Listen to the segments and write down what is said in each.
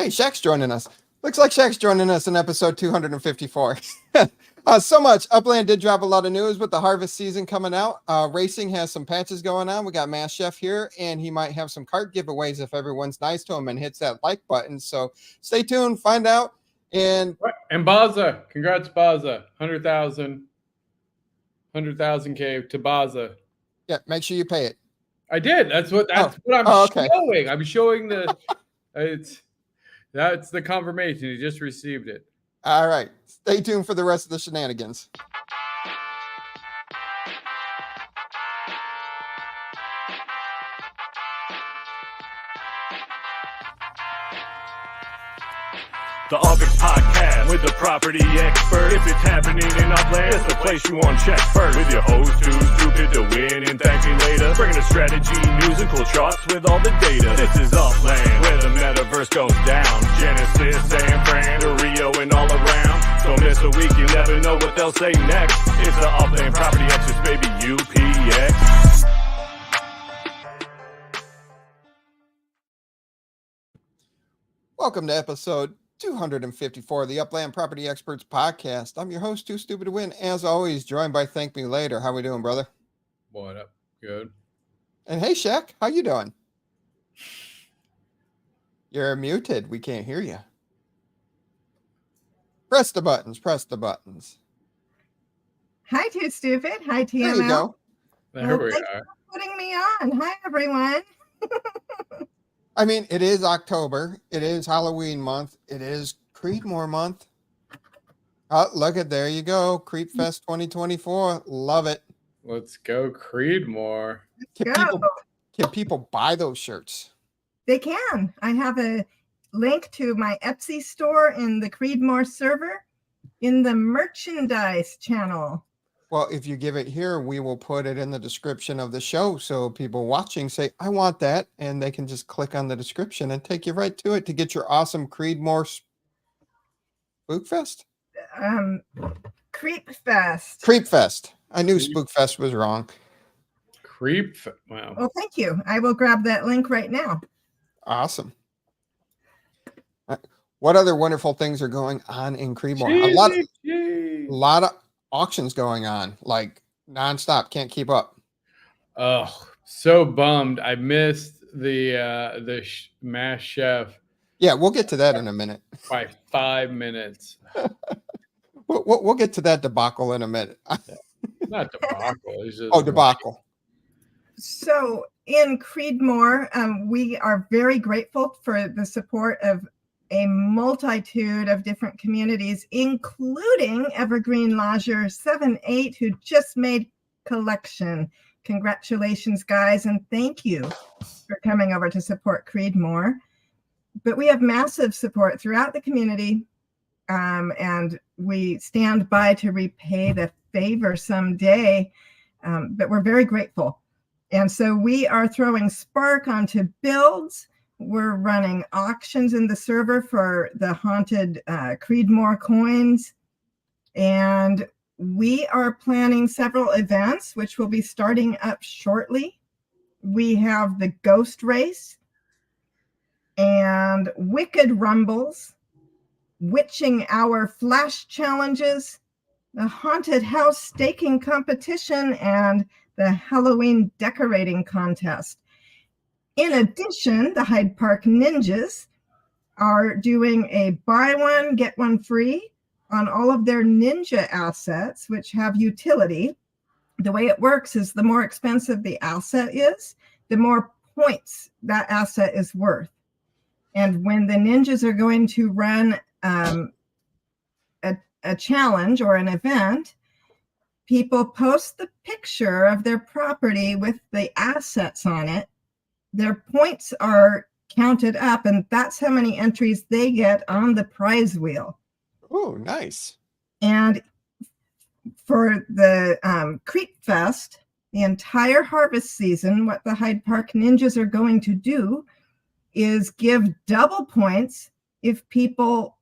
Hey, Shaq's joining us. Looks like Shaq's joining us in episode 254. So much. Upland did drop a lot of news with the harvest season coming out. Racing has some patches going on. We got Mass Chef here, and he might have some cart giveaways if everyone's nice to him and hits that like button. So stay tuned, find out. And Baza, congrats, Baza. 100,000 K to Baza. Yeah, make sure you pay it. I did. That's what I'm showing. I'm showing that's the confirmation. You just received it. All right. Stay tuned for the rest of the shenanigans. The UPX Podcast with the property expert. If it's happening in Upland, it's the place you want to check first. With your host who's stupid to win and thank me later. Bringing the strategy, news, and cool charts with all the data. This is Upland, where the metaverse goes down. Genesis, San Fran, to Rio, and all around. Don't miss a week, you never know what they'll say next. It's the Upland Property Experts, baby, UPX. Welcome to episode 254 of the Upland Property Experts Podcast. I'm your host, Too Stupid to Win, as always, joined by ThankMeLater. How we doing, brother? What up? Good. And hey, Shaq, how you doing? You're muted. We can't hear you. Press the buttons. Press the buttons. Hi, Too Stupid. Hi, TML. There you go. There we Thanks are. for putting me on. Hi, everyone. I mean, it is October. It is Halloween month. It is Creedmoor month. Oh, look at, there you go. Creep Fest 2024. Love it. Let's go, Creedmoor. Can people buy those shirts? They can. I have a link to my Etsy store in the Creedmoor server in the merchandise channel. Well, if you give it here, we will put it in the description of the show. So people watching say, I want that. And they can just click on the description and take you right to it to get your awesome Creedmoor Spookfest? Creep Fest. Creep Fest. I knew Spookfest was wrong. Wow. Well, thank you. I will grab that link right now. Awesome. What other wonderful things are going on in Creedmoor? A lot of auctions going on, like nonstop. Can't keep up. Oh, so bummed. I missed the Mass Chef. Yeah, we'll get to that in a minute. By 5 minutes. We'll get to that debacle in a minute. Not debacle. It's just debacle. So in Creedmoor, we are very grateful for the support of a multitude of different communities, including Evergreen Lodger 7-8, who just made collection. Congratulations, guys, and thank you for coming over to support Creedmoor. But we have massive support throughout the community, and we stand by to repay the favor someday, but we're very grateful. And so we are throwing Spark onto builds. We're running auctions in the server for the haunted Creedmoor coins. And we are planning several events, which will be starting up shortly. We have the Ghost Race and Wicked Rumbles, Witching Hour Flash Challenges, the Haunted House Staking Competition, and the Halloween Decorating Contest. In addition, the Hyde Park Ninjas are doing a buy one, get one free on all of their ninja assets, which have utility. The way it works is the more expensive the asset is, the more points that asset is worth. And when the ninjas are going to run a challenge or an event, people post the picture of their property with the assets on it. Their points are counted up, and that's how many entries they get on the prize wheel. Oh, nice. And for the Creep Fest, the entire harvest season, what the Hyde Park Ninjas are going to do is give double points if people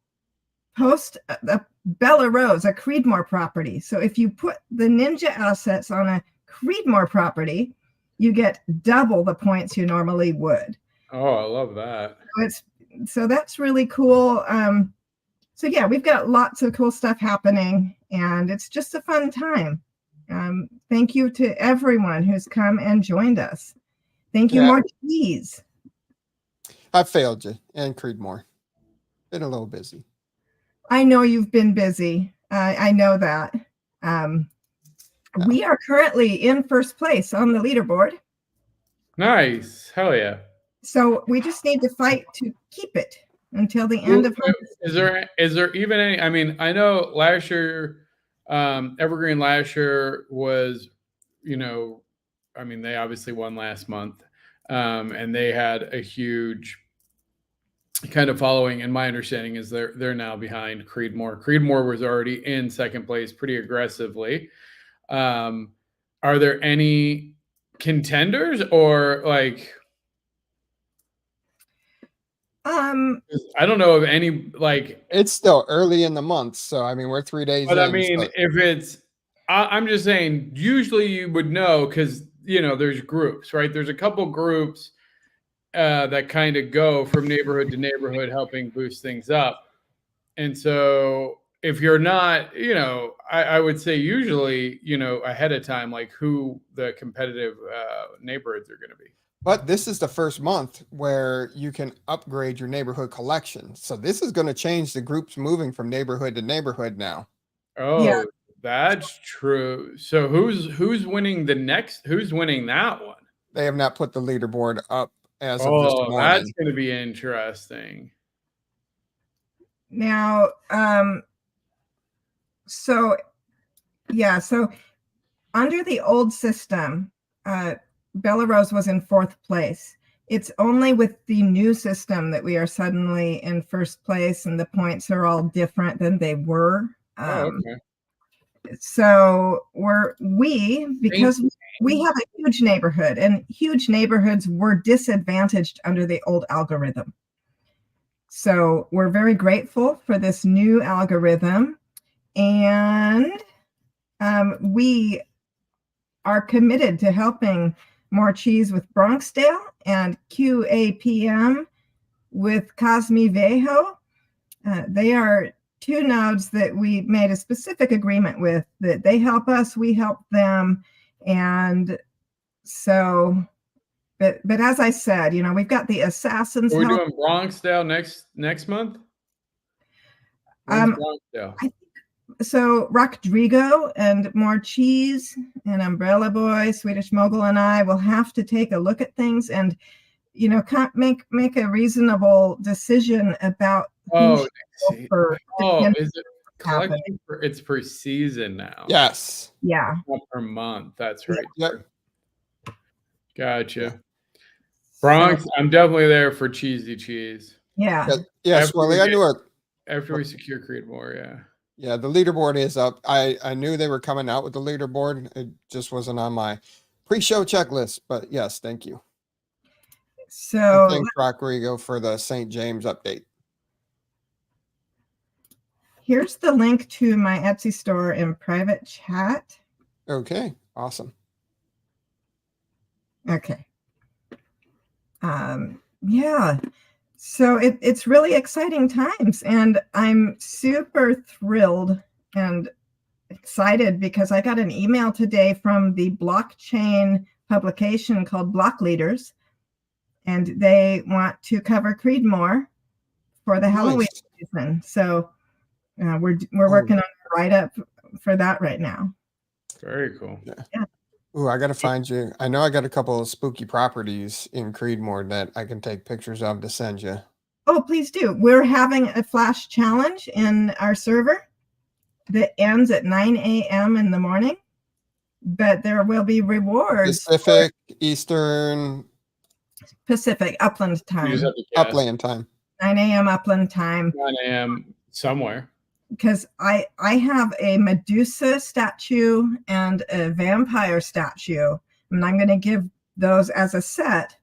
post a Bella Rose, a Creedmoor property. So if you put the ninja assets on a Creedmoor property, you get double the points you normally would. Oh, I love that. So it's so that's really cool. So yeah, we've got lots of cool stuff happening, and it's just a fun time. Thank you to everyone who's come and joined us. Thank you, Marquise. I failed you, and Creedmoor. Been a little busy. I know you've been busy. I know that. We are currently in first place on the leaderboard. Nice. Hell yeah. So we just need to fight to keep it until the end of harvest. Is there even any? I mean, I know last year, Evergreen last year was, I mean, they obviously won last month, and they had a huge kind of following. And my understanding is they're now behind Creedmoor. Creedmoor was already in second place pretty aggressively. Are there any contenders or like? I don't know of any, like, it's still early in the month, so I mean we're 3 days but in, I mean, so if it's, I'm just saying, usually you would know because there's groups, right? There's a couple groups that kind of go from neighborhood to neighborhood, helping boost things up. And so if you're not, I would say usually, ahead of time, like who the competitive neighborhoods are going to be. But this is the first month where you can upgrade your neighborhood collection. So this is going to change the groups moving from neighborhood to neighborhood now. Oh, yeah. That's true. So who's winning who's winning that one? They have not put the leaderboard up as of this morning. That's going to be interesting. Now, so under the old system, Bella Rose was in fourth place. It's only with the new system that we are suddenly in first place, and the points are all different than they were. Okay. So because we have a huge neighborhood, and huge neighborhoods were disadvantaged under the old algorithm. So we're very grateful for this new algorithm, and we are committed to helping More Cheese with Bronxdale and QAPM with Cosme Vejo. They are two nodes that we made a specific agreement with, that they help us, we help them. And so, but as I said, we've got the assassins. Are we doing Bronxdale next month? Bronxdale? So Rodrigo and More Cheese and Umbrella Boy, Swedish Mogul, and I will have to take a look at things and, make a reasonable decision about. Is it collecting it's per season now? Yes. Yeah. Not per month. That's right. Yep. Gotcha. Bronx, I'm definitely there for cheesy cheese. Yeah. Yes, Willie, I knew it. After we secure Creedmoor, yeah. Yeah, the leaderboard is up. I knew they were coming out with the leaderboard. It just wasn't on my pre-show checklist, but yes, thank you. So thanks, Rodrigo, for the St. James update. Here's the link to my Etsy store in private chat. Okay, awesome. Okay. Yeah. So it's really exciting times, and I'm super thrilled and excited because I got an email today from the blockchain publication called Block Leaders, and they want to cover Creedmoor for the Halloween season. So we're working on a write-up for that right now. Very cool. Yeah. Ooh, I got to find you. I know I got a couple of spooky properties in Creedmoor that I can take pictures of to send you. Oh, please do. We're having a flash challenge in our server that ends at 9 a.m. in the morning, but there will be rewards. Pacific, Eastern. Pacific, Upland time. Upland time. 9 a.m. Upland time. 9 a.m. somewhere. Because I have a Medusa statue and a vampire statue, and I'm going to give those as a set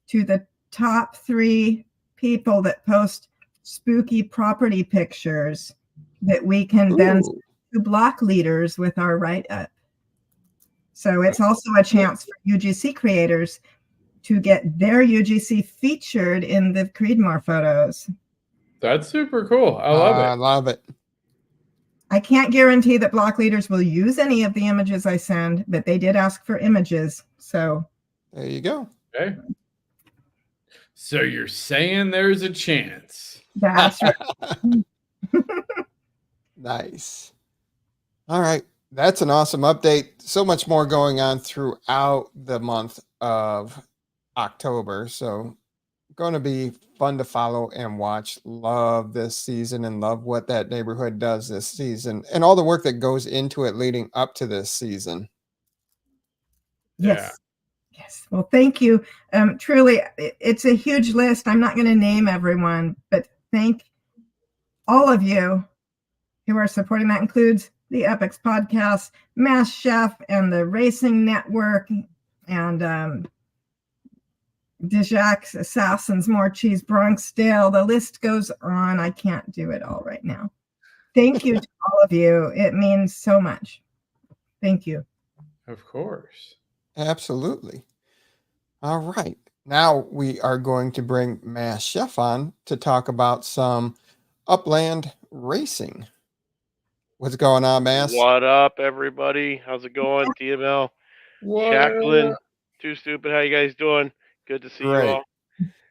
to the top 3 people that post spooky property pictures that we can then send to Block Leaders with our write-up. So it's also a chance for UGC creators to get their UGC featured in the Creedmoor photos. That's super cool. I love I it. love it. I can't guarantee that block leaders will use any of the images I send, but they did ask for images. So there you go. Okay. So you're saying there's a chance. That's right. Nice. All right. That's an awesome update. So much more going on throughout the month of October. So going to be fun to follow and watch. Love this season and love what that neighborhood does this season and all the work that goes into it leading up to this season. Yes. Yes. Well, thank you. Truly, it's a huge list. I'm not going to name everyone, but thank all of you who are supporting. That includes the UPX Podcast, Mass Chef, and the Racing Network, and Dijak's Assassins, More Cheese, Bronxdale. The list goes on. I can't do it all right now. Thank you to all of you. It means so much. Thank you. Of course. Absolutely. All right. Now we are going to bring Mass Chef on to talk about some Upland racing. What's going on, Mass? What up, everybody? How's it going, TML? Jacqueline, Too Stupid. How you guys doing? Good to see you all.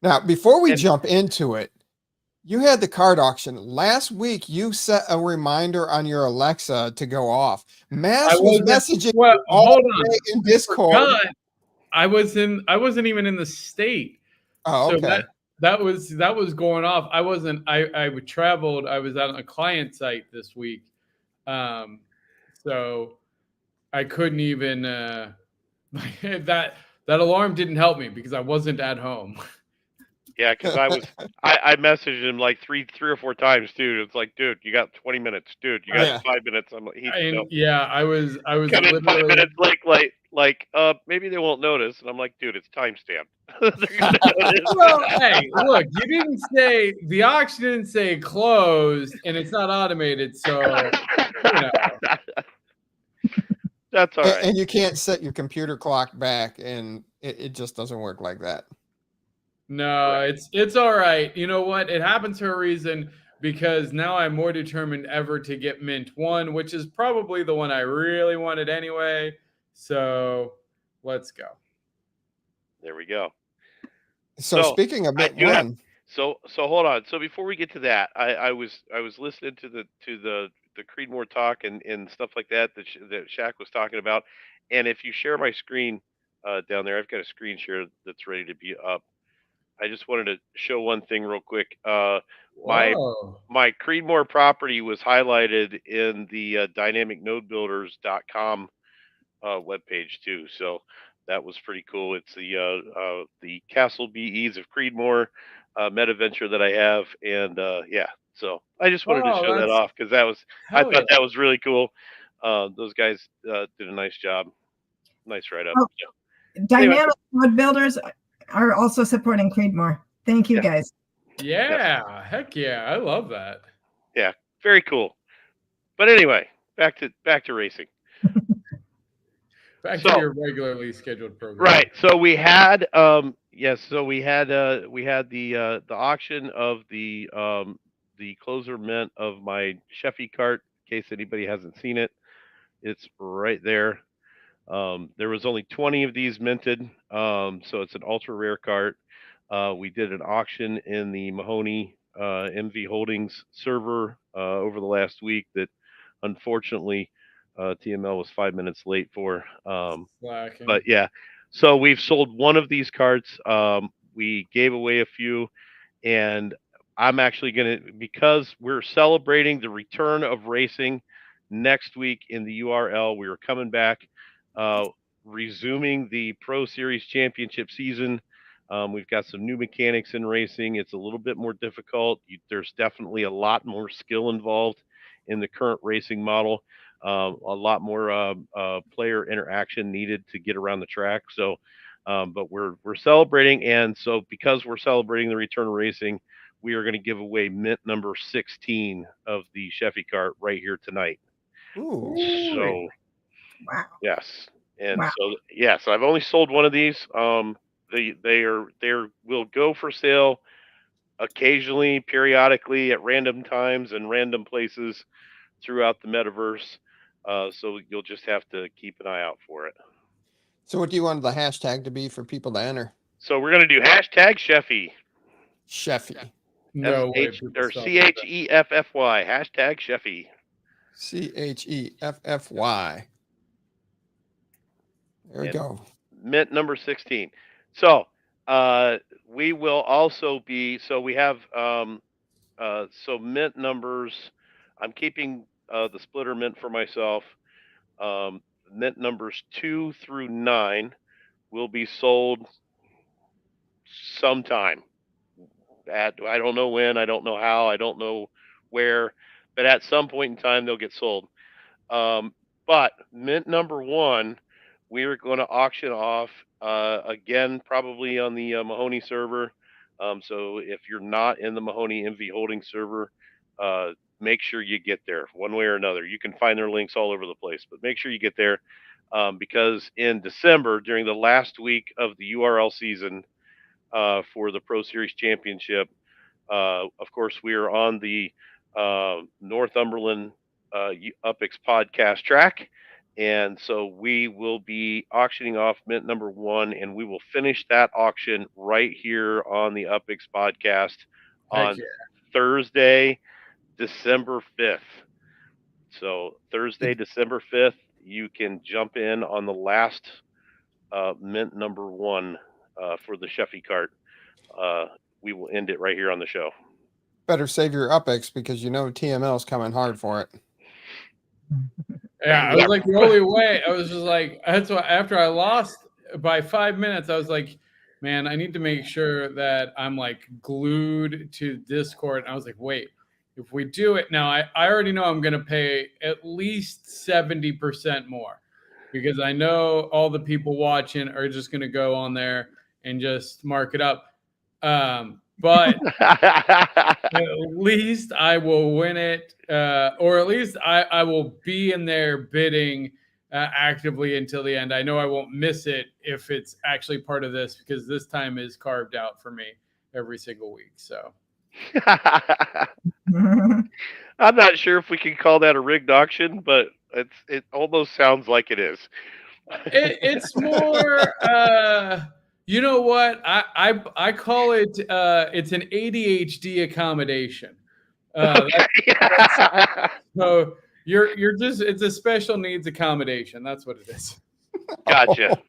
Now, before we jump into it, you had the card auction last week. You set a reminder on your Alexa to go off. Mass was messaging all day in Discord. I wasn't even in the state. Oh, okay. So that was going off. I wasn't. I traveled. I was out on a client site this week, so I couldn't even. That alarm didn't help me because I wasn't at home. Yeah, because I messaged him like three or four times, too. It's like, dude, you got 20 minutes, dude. You got 5 minutes. I'm like, I was come in 5 minutes like maybe they won't notice, and I'm like, dude, it's timestamped. Well, hey, look, you didn't say the auction didn't say closed, and it's not automated, so you know. That's all right. And you can't set your computer clock back, and it just doesn't work like that. No, it's all right. You know what? It happens for a reason, because now I'm more determined ever to get Mint 1, which is probably the one I really wanted anyway. So let's go. There we go. So speaking of Mint 1, so hold on. So before we get to that, I was listening to the Creedmoor talk and stuff like that Shaq was talking about. And if you share my screen down there, I've got a screen share that's ready to be up. I just wanted to show one thing real quick. My Creedmoor property was highlighted in the dynamicnodebuilders.com webpage too. So that was pretty cool. It's the Castle BEs of Creedmoor metaventure that I have, and so I just wanted to show that off because I thought that was really cool. Those guys did a nice job. Nice write up. Dynamic Node Builders are also supporting Creedmoor. Thank you, guys. Yeah, heck yeah, I love that. Yeah, very cool. But anyway, back to racing. Back to your regularly scheduled program. Right. So we had we had the auction of the closer mint of my Cheffy cart, in case anybody hasn't seen it. It's right there. There was only 20 of these minted, so it's an ultra rare cart. We did an auction in the Mahoney MV Holdings server over the last week that unfortunately TML was 5 minutes late for. But yeah, so we've sold one of these carts. We gave away a few, and I'm actually because we're celebrating the return of racing next week in the URL. We were coming back, resuming the Pro Series Championship season. We've got some new mechanics in racing. It's a little bit more difficult. There's definitely a lot more skill involved in the current racing model. A lot more player interaction needed to get around the track. So, but we're celebrating, and so because we're celebrating the return of racing, we are going to give away mint number 16 of the Cheffy cart right here tonight. Ooh. So, wow. yes, and so I've only sold one of these. They will go for sale occasionally, periodically, at random times and random places throughout the metaverse. So you'll just have to keep an eye out for it. So what do you want the hashtag to be for people to enter? So we're gonna do hashtag Sheffy. Sheffy. No way. SH or CHEFFY. Hashtag Sheffy. CHEFFY. There we go. Mint number 16. So we will also be, so we have, so mint numbers, I'm keeping the splitter mint for myself. Mint numbers 2 through 9 will be sold sometime. I don't know when, I don't know how, I don't know where, but at some point in time they'll get sold. But mint number 1, we are going to auction off again, probably on the Mahoney server. So if you're not in the Mahoney MV Holding server, make sure you get there one way or another. You can find their links all over the place, but make sure you get there because in December, during the last week of the URL season for the Pro Series Championship, of course, we are on the Northumberland UPX Podcast track. And so we will be auctioning off mint number 1, and we will finish that auction right here on the UPX Podcast on Thursday, December 5th. So Thursday, December 5th, you can jump in on the last mint number 1 for the Sheffy cart. We will end it right here on the show. Better save your UPX because you know TML's coming hard for it. Yeah, I was like, the only way. I was just like, that's why after I lost by 5 minutes, I was like, man, I need to make sure that I'm like glued to Discord. And I was like, wait, if we do it now, I already know I'm going to pay at least 70% more because I know all the people watching are just going to go on there and just mark it up. But at least I will win it, or at least I will be in there bidding actively until the end. I know I won't miss it if it's actually part of this because this time is carved out for me every single week. So I'm not sure if we can call that a rigged auction, but it almost sounds like it is. It's more. You know what? I call it it's an ADHD accommodation. So you're just it's a special needs accommodation. That's what it is. Gotcha.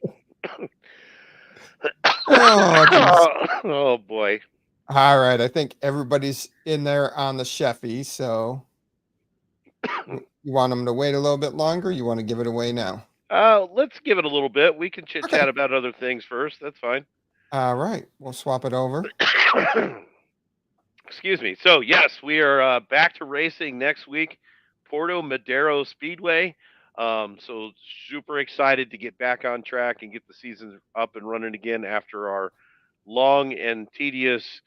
Oh boy. All right. I think everybody's in there on the Sheffy. So you want them to wait a little bit longer? You want to give it away now? Let's give it a little bit. We can chit chat about other things first. That's fine. All right. We'll swap it over. Excuse me. So, yes, we are back to racing next week, Porto Madero Speedway. So super excited to get back on track and get the season up and running again after our long and tedious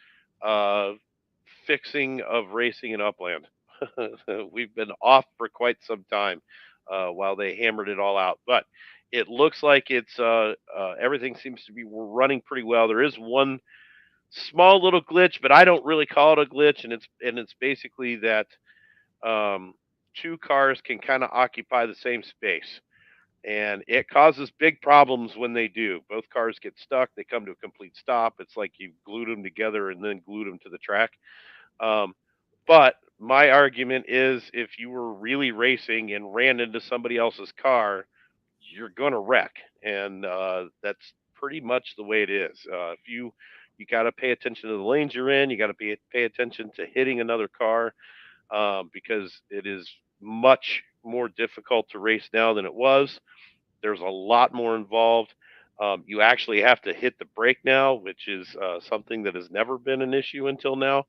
fixing of racing in Upland. We've been off for quite some time while they hammered it all out, but it looks like it's everything seems to be running pretty well. There is one small little glitch, but I don't really call it a glitch, and it's basically that two cars can kind of occupy the same space, and it causes big problems when they do. Both cars get stuck, they come to a complete stop. It's like you glued them together and then glued them to the track. But my argument is if you were really racing and ran into somebody else's car, you're going to wreck, and that's pretty much the way it is. If you got to pay attention to the lanes you're in, you got to pay attention to hitting another car because it is much more difficult to race now than it was. There's a lot more involved. You actually have to hit the brake now, which is something that has never been an issue until now.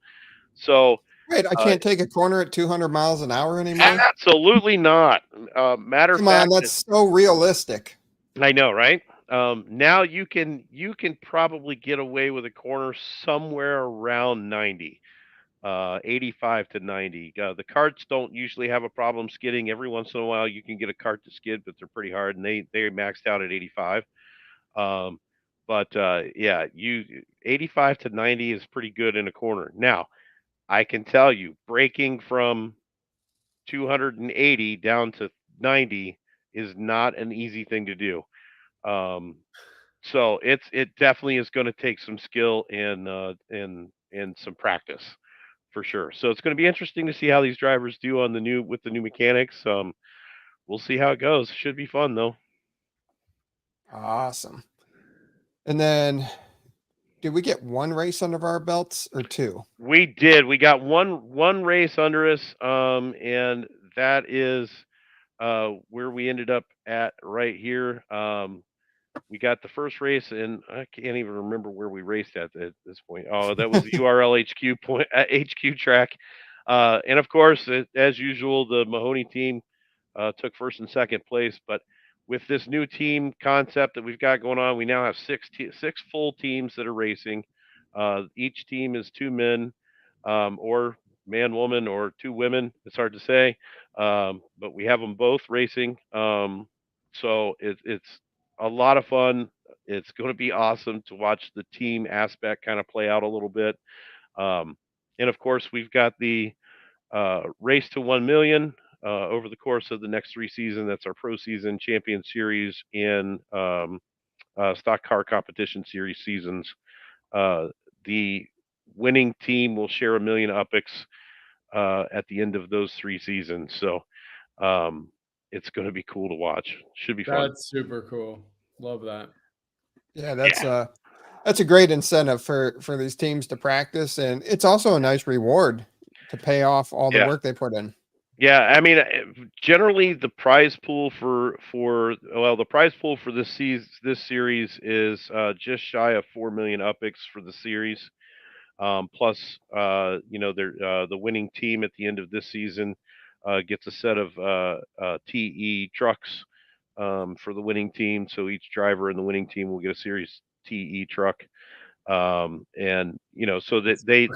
So wait, I can't take a corner at 200 miles an hour anymore? Absolutely not. Matter of fact, that's so realistic. I know, right? Now you can probably get away with a corner somewhere around 90, 85 to 90. The carts don't usually have a problem skidding. Every once in a while you can get a cart to skid, but they're pretty hard, and they maxed out at 85. But yeah, 85 to 90 is pretty good in a corner. Now, I can tell you, breaking from 280 down to 90 is not an easy thing to do. Um, so it definitely is going to take some skill and some practice for sure. So it's going to be interesting to see how these drivers do on the new mechanics. We'll see how it goes. Should be fun though. Awesome. And then, did we get one race under our belts or two? We did. We got one race under us, and that is where we ended up at right here. We got the first race, and I can't even remember where we raced at this point. Oh, that was the URL HQ point HQ track, and of course, as usual, the Mahoney team took first and second place. But with this new team concept that we've got going on, we now have six full teams that are racing. Each team is two men, or man, woman, or two women. It's hard to say, but we have them both racing. So it's a lot of fun. It's going to be awesome to watch the team aspect kind of play out a little bit. Um, and of course, we've got the race to 1 million over the course of the next 3 seasons. That's our pro season, champion series, and stock car competition series seasons. The winning team will share 1 million UPX at the end of those 3 seasons. So it's going to be cool to watch. Should be fun. That's super cool. Love that. Yeah, that's a great incentive for these teams to practice, and it's also a nice reward to pay off all the work they put in. Yeah, I mean, generally the prize pool for this series is just shy of 4 million UPX for the series. Plus, the winning team at the end of this season gets a set of TE trucks for the winning team. So each driver in the winning team will get a series TE truck. And so that there's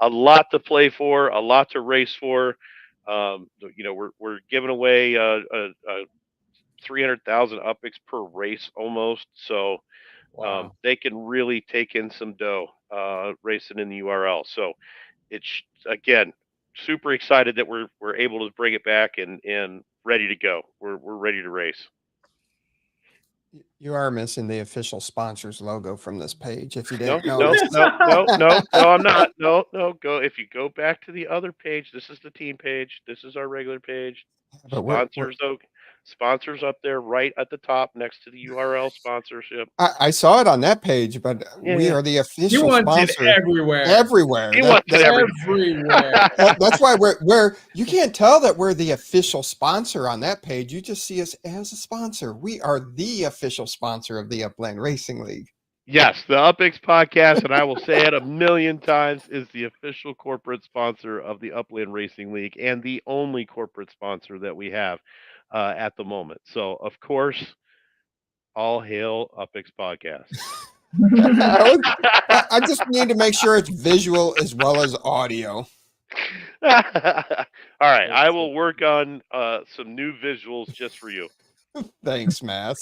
a lot to play for, a lot to race for. We're giving away 300,000 UPX per race almost. So they can really take in some dough racing in the URL. So it's again super excited that we're able to bring it back and ready to go. We're ready to race. You are missing the official sponsors logo from this page. If you No, didn't notice, no, I'm not. No, go. If you go back to the other page, this is the team page. This is our regular page. but Sponsors up there right at the top next to the URL sponsorship. I saw it on that page, but we are the He official wants it sponsor everywhere. everywhere. He wants it everywhere. That's why we're you can't tell that we're the official sponsor on that page. You just see us as a sponsor. We are the official sponsor of the Upland Racing League. Yes, the UPX Podcast, and I will say it 1,000,000 times, is the official corporate sponsor of the Upland Racing League and the only corporate sponsor that we have at the moment. So, of course, all hail UPX Podcast. I just need to make sure it's visual as well as audio. All right, I will work on some new visuals just for you. Thanks, Matt.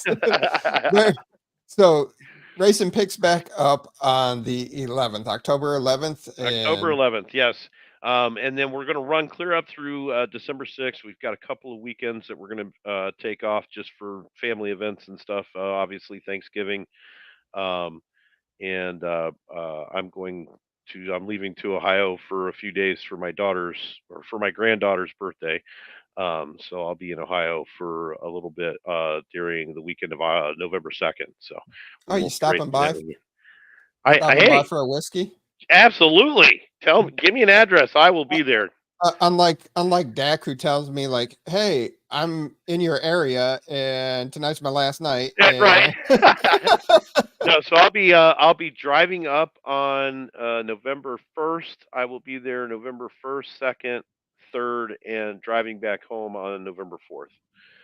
So, racing picks back up on the 11th, October 11th. October 11th, yes. And then we're going to run clear up through December 6th. We've got a couple of weekends that we're going to take off just for family events and stuff. Obviously, Thanksgiving. I'm leaving to Ohio for a few days for my granddaughter's birthday. So I'll be in Ohio for a little bit during the weekend of November 2nd. So, you stopping by? Hey, for a whiskey? Absolutely. Give me an address. I will be there. Unlike Dak, who tells me like, "Hey, I'm in your area, and tonight's my last night." Right. No, so I'll be driving up on November 1st. I will be there November 1st, 2nd, 3rd, and driving back home on November 4th.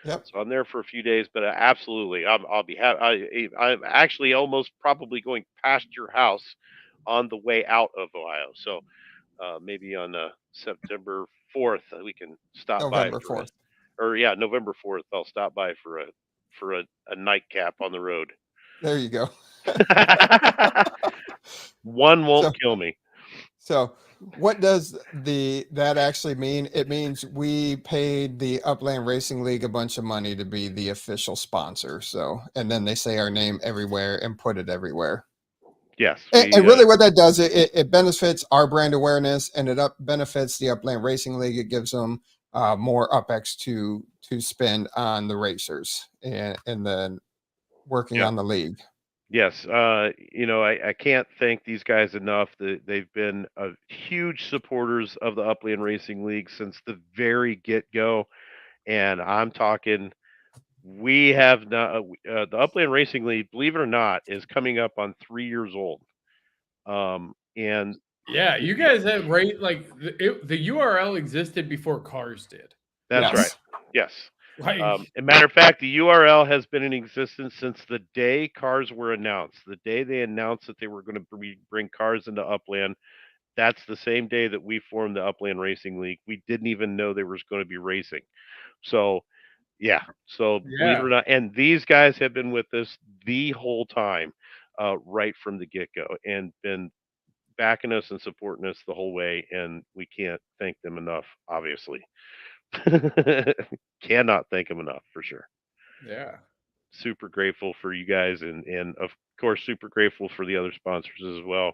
Yep. So I'm there for a few days, but absolutely, I'll be happy. I'm actually almost probably going past your house on the way out of Ohio. So maybe on September 4th we can stop November by. 4th. November 4th. I'll stop by for a nightcap on the road. There you go. One won't kill me. So what does that actually mean? It means we paid the Upland Racing League a bunch of money to be the official sponsor. So, and then they say our name everywhere and put it everywhere. Yes. And really what that does, it benefits our brand awareness, and it benefits the Upland Racing League. It gives them more UPX to spend on the racers and then working on the league. Yes. I can't thank these guys enough. They've been huge supporters of the Upland Racing League since the very get-go. And I'm talking, we have not, the Upland Racing League, believe it or not, is coming up on 3 years old. And yeah, you guys have the URL existed before cars did. That's right. Yes. Like, a matter of fact, the URL has been in existence since the day cars were announced. The day they announced that they were going to bring cars into Upland, that's the same day that we formed the Upland Racing League. We didn't even know there was going to be racing. So, yeah. So, believe it or not, and these guys have been with us the whole time, right from the get-go, and been backing us and supporting us the whole way, and we can't thank them enough, obviously. Cannot thank them enough, for sure. Yeah. Super grateful for you guys, and of course super grateful for the other sponsors as well,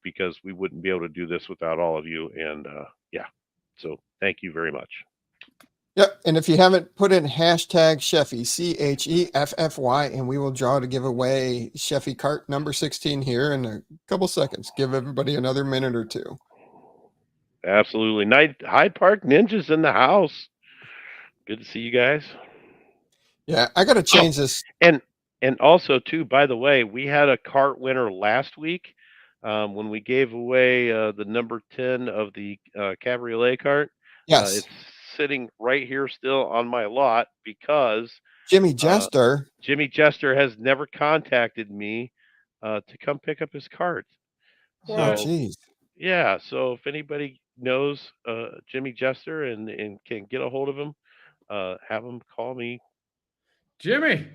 because we wouldn't be able to do this without all of you. And so thank you very much. Yep. And if you haven't, put in hashtag Sheffy, CHEFFY, and we will draw to give away Sheffy cart number 16 here in a couple seconds. Give everybody another minute or two. Absolutely. Hyde Park Ninjas in the house. Good to see you guys. Yeah, I got to change this. And also too, by the way, we had a cart winner last week when we gave away the number 10 of the cabriolet cart. Yes. It's sitting right here still on my lot because Jimmy Jester has never contacted me to come pick up his cart. Oh, geez. Yeah, so if anybody knows Jimmy Jester and can get a hold of him, have him call me. Jimmy,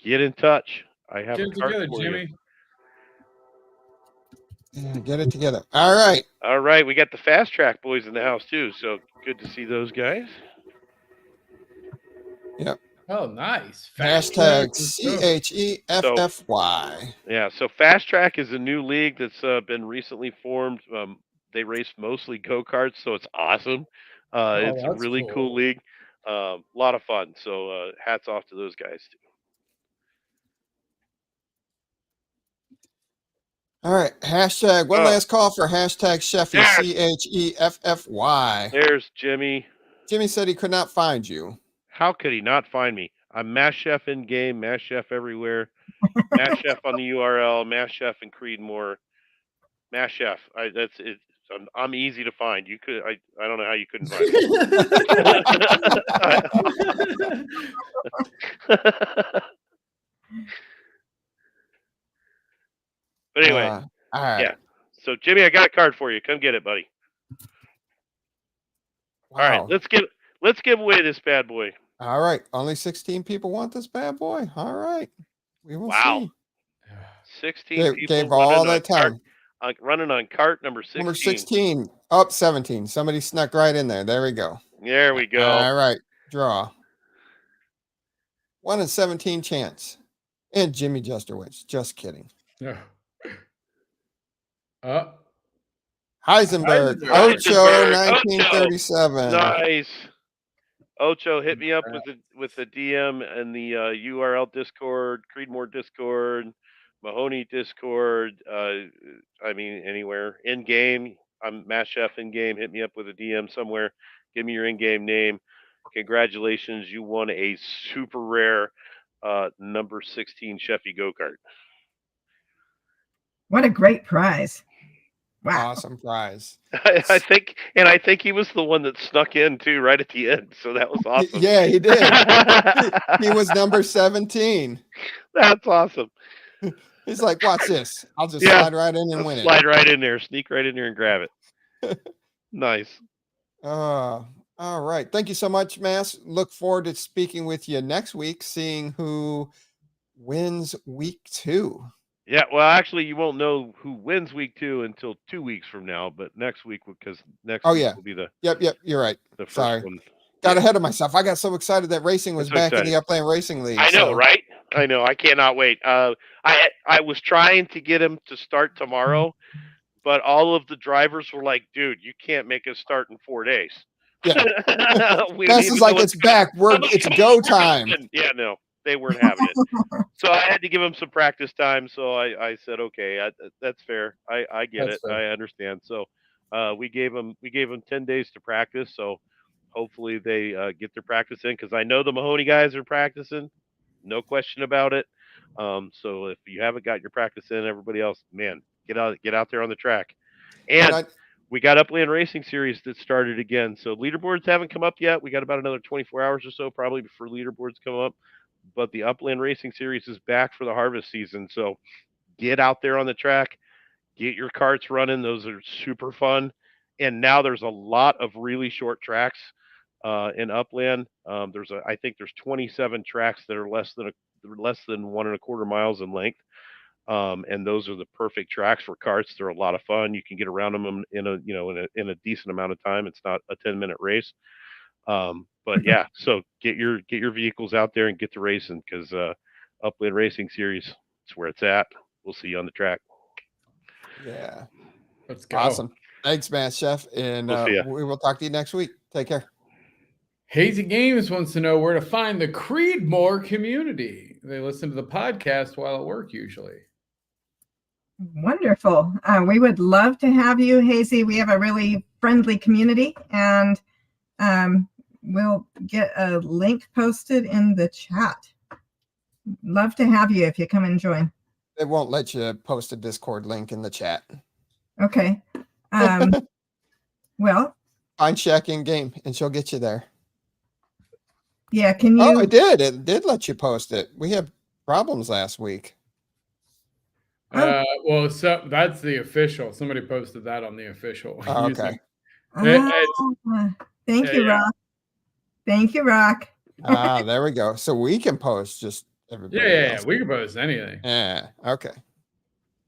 get in touch. I have get a it cart together, for Jimmy. Yeah, get it together. All right. All right, we got the Fast Track boys in the house too, so good to see those guys. Yep. Oh, nice. Hashtag CHEFFY. Yeah, so Fast Track is a new league that's been recently formed. They race mostly go-karts, so it's awesome. It's a really cool league. A lot of fun. So hats off to those guys too. All right. Hashtag one last call for hashtag Sheffy, CHEFFY. There's Jimmy. Jimmy said he could not find you. How could he not find me? I'm Mass Chef in game, Mass Chef everywhere, Mass Chef on the URL, Mass Chef in Creedmoor, Mass Chef. That's it. I'm easy to find. You could. I don't know how you couldn't find me. But anyway, all right. Yeah. So Jimmy, I got a card for you. Come get it, buddy. Wow. All right, let's give away this bad boy. All right, only 16 people want this bad boy. All right, we will see. 16 people gave all that time. Running on cart number 16. Number 16, up 17. Somebody snuck right in there. There we go. There we go. All right, draw. 1 in 17 chance. And Jimmy Jester wins. Just kidding. Yeah. Heisenberg, Ocho, 1937. Nice. Ocho, hit me up with the DM and the URL Discord, Creedmoor Discord, Mahoney Discord. Anywhere in game. I'm Mass Chef in game. Hit me up with a DM somewhere. Give me your in-game name. Congratulations, you won a super rare number 16 Sheffy go-kart. What a great prize. Wow. Awesome prize. I think he was the one that snuck in too right at the end. So that was awesome. Yeah, he did. He was number 17. That's awesome. He's like, watch this. I'll just slide right in and win it. Slide right in there. Sneak right in there and grab it. Nice. All right. Thank you so much, Mass. Look forward to speaking with you next week, seeing who wins week 2. Yeah, well, actually, you won't know who wins week 2 until 2 weeks from now, but next week, because next Oh week yeah. will be the Yep. You're right. first Sorry. one. Got Yeah. ahead of myself. I got so excited that racing was So back in excited. the Upland Racing League. I know, so- right? I know. I cannot wait. I was trying to get him to start tomorrow, but all of the drivers were like, "Dude, you can't make us start in 4 days." Yeah. We This don't is even like know it's what's gonna- back. It's go time. Yeah, no, they weren't having it. So I had to give him some practice time. So I said, okay, that's fair. I get That's it. fair. I understand. So we gave him 10 days to practice. So hopefully they get their practice in, because I know the Mahoney guys are practicing, no question about it. So if you haven't got your practice in, everybody else, man, get out there on the track. And we got Upland Racing Series that started again. So leaderboards haven't come up yet. We got about another 24 hours or so probably before leaderboards come up. But the Upland Racing Series is back for the harvest season. So get out there on the track, get your karts running. Those are super fun. And now there's a lot of really short tracks in Upland. I think there's 27 tracks that are less than 1.25 miles in length. And those are the perfect tracks for karts. They're a lot of fun. You can get around them in a decent amount of time. It's not a 10-minute race. But yeah, so get your vehicles out there and get to racing, because Upland Racing Series, it's where it's at. We'll see you on the track. Yeah. Let's go. Awesome. Thanks, man, Chef. And We'll see ya. we will talk to you next week. Take care. Hazy Games wants to know where to find the Creedmoor community. They listen to the podcast while at work usually. Wonderful. We would love to have you, Hazy. We have a really friendly community, and we'll get a link posted in the chat. Love to have you if you come and join. It won't let you post a Discord link in the chat. Okay. Well, Find Shaq in game and she'll get you there. yeah, can you? Oh, it did. It did let you post it. We had problems last week. Well, so that's the official. Somebody posted that on the official. Oh, okay. Thank you, Rock. Thank you, Rock. There we go. So we can post just everybody Yeah. else. We can post anything. Yeah. Okay.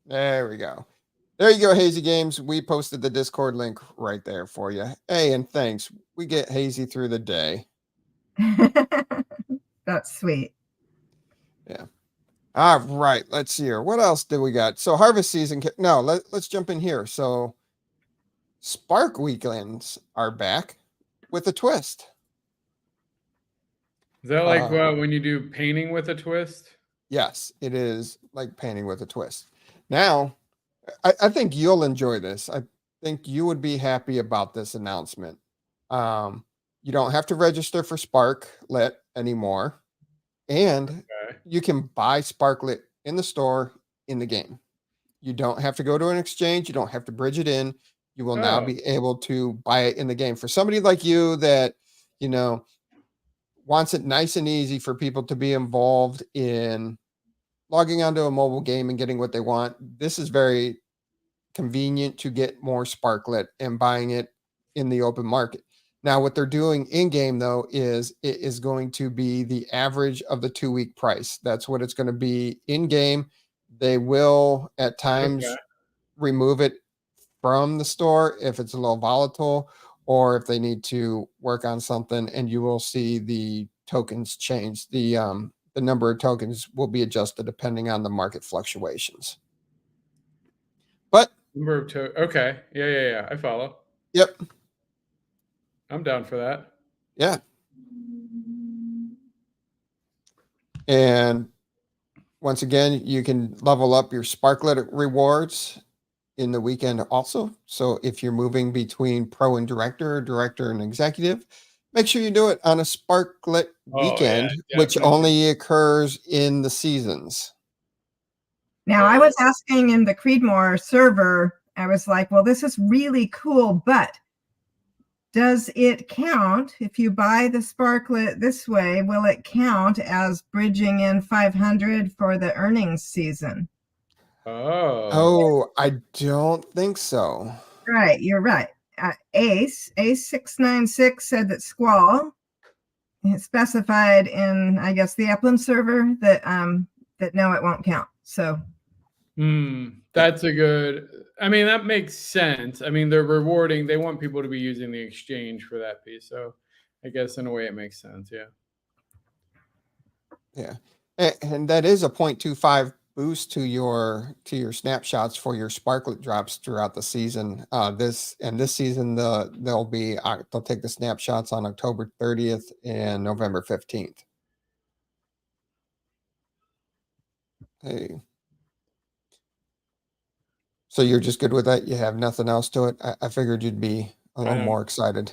There we go. There you go, Hazy Games. We posted the Discord link right there for you. Hey, and thanks. We get hazy through the day. That's sweet. Yeah. All right. Let's see here. What else do we got? So harvest season. No, let's jump in here. So Spark weekends are back with a twist. Is that like when you do painting with a twist? Yes, it is like painting with a twist. Now, I think you'll enjoy this. I think you would be happy about this announcement. You don't have to register for Sparklet anymore, and you can buy Sparklet in the store in the game. You don't have to go to an exchange. You don't have to bridge it in. You will now be able to buy it in the game. For somebody like you that, wants it nice and easy for people to be involved in logging onto a mobile game and getting what they want, this is very convenient to get more Sparklet and buying it in the open market. Now, what they're doing in game, though, is it is going to be the average of the 2-week price. That's what it's going to be in game. They will at times remove it from the store if it's a little volatile, or if they need to work on something, and you will see the tokens change. The number of tokens will be adjusted depending on the market fluctuations. But okay. Yeah. I follow. Yep. I'm down for that. Yeah. And once again, you can level up your Sparklet rewards in the weekend also. So if you're moving between pro and director and executive, make sure you do it on a Sparklet weekend, which only occurs in the seasons. Now, I was asking in the Creedmoor server, I was like, well, this is really cool, but does it count if you buy the Sparklet this way? Will it count as bridging in 500 for the earnings season? Oh, I don't think so. Right, you're right. Ace696 said that Squall specified in, I guess, the Upland server that that no, it won't count. So That's a good, I mean, that makes sense. I mean, they're rewarding, they want people to be using the exchange for that piece. So I guess in a way it makes sense. Yeah. Yeah. And that is a 0.25 boost to your snapshots for your sparklet drops throughout the season. This season they'll take the snapshots on October 30th and November 15th. Hey. So you're just good with that? You have nothing else to it? I figured you'd be a little more excited.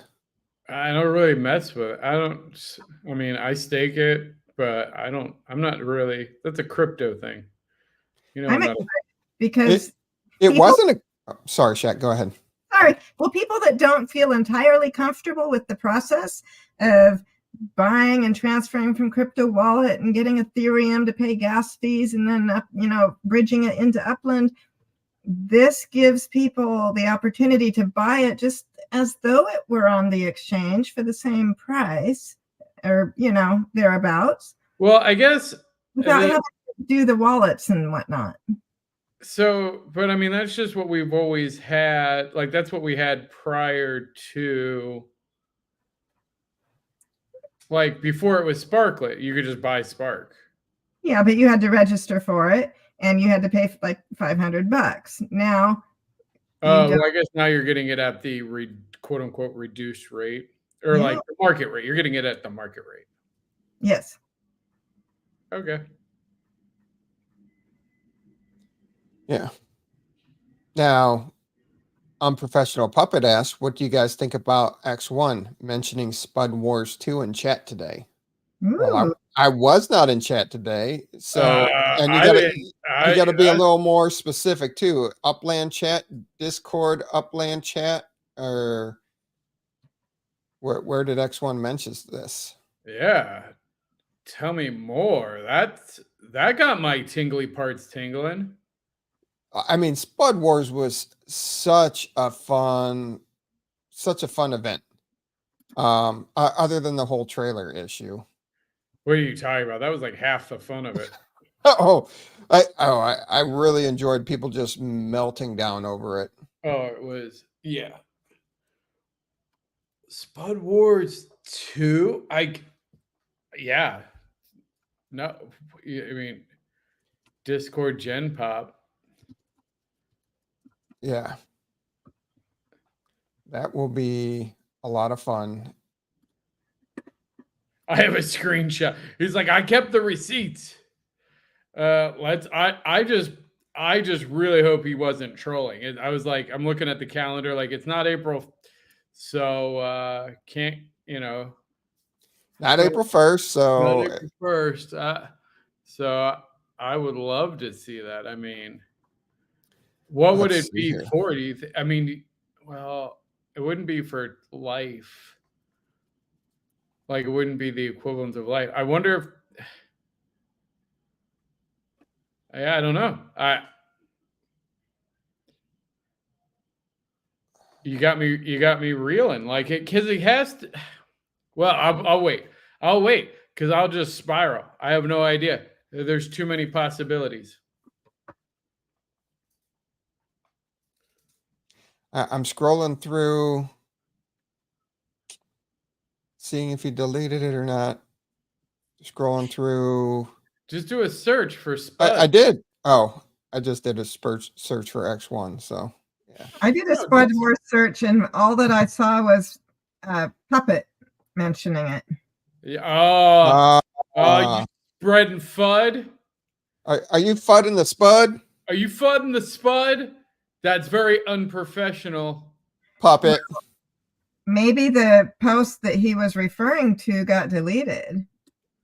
I don't really mess with it. I mean, I stake it, but I'm not really, that's a crypto thing. You know, I'm excited because it wasn't sorry, Shaq, go ahead. Sorry. Well, people that don't feel entirely comfortable with the process of buying and transferring from crypto wallet and getting Ethereum to pay gas fees and then bridging it into Upland, this gives people the opportunity to buy it just as though it were on the exchange for the same price or thereabouts. Well, I guess without having to do the wallets and whatnot. So, but I mean, that's just what we've always had. Like, that's what we had prior to, like, before it was Sparklet, you could just buy Spark. Yeah, but you had to register for it and you had to pay like $500. Now, well, I guess now you're getting it at the quote unquote reduced rate or like the market rate. You're getting it at the market rate. Yes. Okay. Yeah. Now, Unprofessional Puppet asks, what do you guys think about X1 mentioning Spud Wars 2 in chat today? Ooh. Well, I was not in chat today, so and you gotta be a little more specific too. Upland chat, Discord, Upland chat, or where did X1 mention this? Yeah, tell me more. That got my tingly parts tingling. I mean, Spud Wars was such a fun event. Other than the whole trailer issue. What are you talking about? That was like half the fun of it. I really enjoyed people just melting down over it. Oh, it was, yeah. Spud Wars 2? Yeah. No, I mean, Discord Gen Pop. Yeah. That will be a lot of fun. I have a screenshot. He's like, I kept the receipts. I just really hope he wasn't trolling. I was like, I'm looking at the calendar, like it's not April, so can't, not April 1st, so not April 1st. So I would love to see that. I mean, what would it be for? Do you I mean, well, it wouldn't be for life. Like, it wouldn't be the equivalent of life. I wonder if, yeah, I don't know. You got me reeling like it, because he has to. Well, I'll wait because I'll just spiral. I have no idea. There's too many possibilities. I'm scrolling through, seeing if he deleted it or not. Scrolling through. Just do a search for Spud. I did. Oh, I just did a search for X1. So yeah. I did a Spud Wars search, and all that I saw was Puppet mentioning it. Yeah. You spreading FUD? Are you fudding the Spud? Are you fudding the Spud? That's very unprofessional. Puppet. Maybe the post that he was referring to got deleted.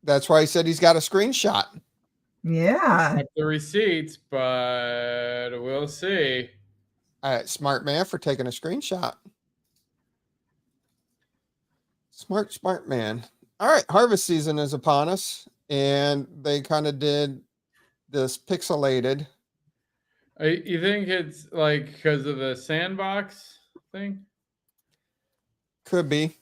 That's why he said he's got a screenshot. Yeah. Not the receipts, but we'll see. Smart man for taking a screenshot. Smart man. All right, harvest season is upon us, and they kind of did this pixelated. You think it's like because of the sandbox thing? Could be.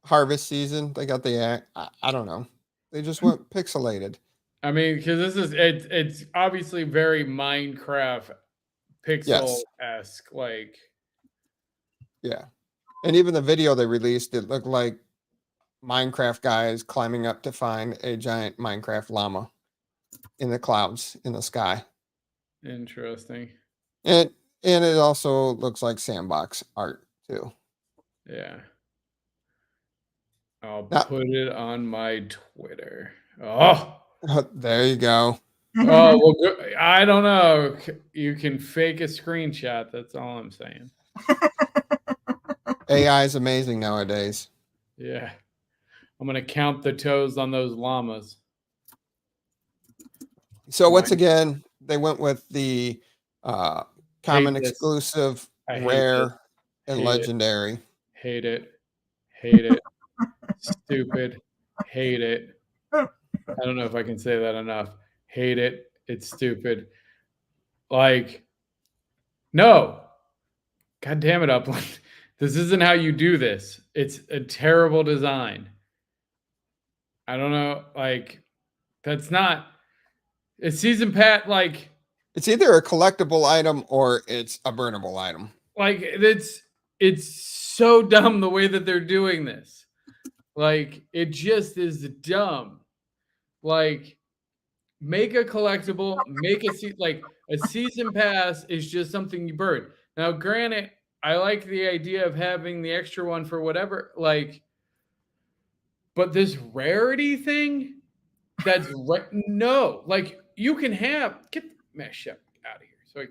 Harvest season. They got the act. I don't know. They just went pixelated. I mean, because it's obviously very Minecraft pixel-esque, like. Yeah. And even the video they released, it looked like Minecraft guys climbing up to find a giant Minecraft llama in the clouds in the sky. Interesting. And it also looks like sandbox art too. Yeah. I'll Now, put it on my Twitter. Oh. there you go. Oh, well, I don't know. You can fake a screenshot. That's all I'm saying. AI is amazing nowadays. Yeah. I'm going to count the toes on those llamas. So once again, they went with the common, Hate this. exclusive, I hate rare, this. and Hate it. legendary. Hate it. Hate it. Stupid. Hate it. I don't know if I can say that enough. Hate it. It's stupid. Like, no. God damn it, Upland. This isn't how you do this. It's a terrible design. I don't know. Like, that's not. It's season pass. Like, It's either a collectible item or it's a burnable item. like it's so dumb the way that they're doing this. Like, it just is dumb. Like, make a collectible, make a season pass is just something you burn. Now, granted, I like the idea of having the extra one for whatever, like, but this rarity thing, no, like, you can get the mesh up out of here. So,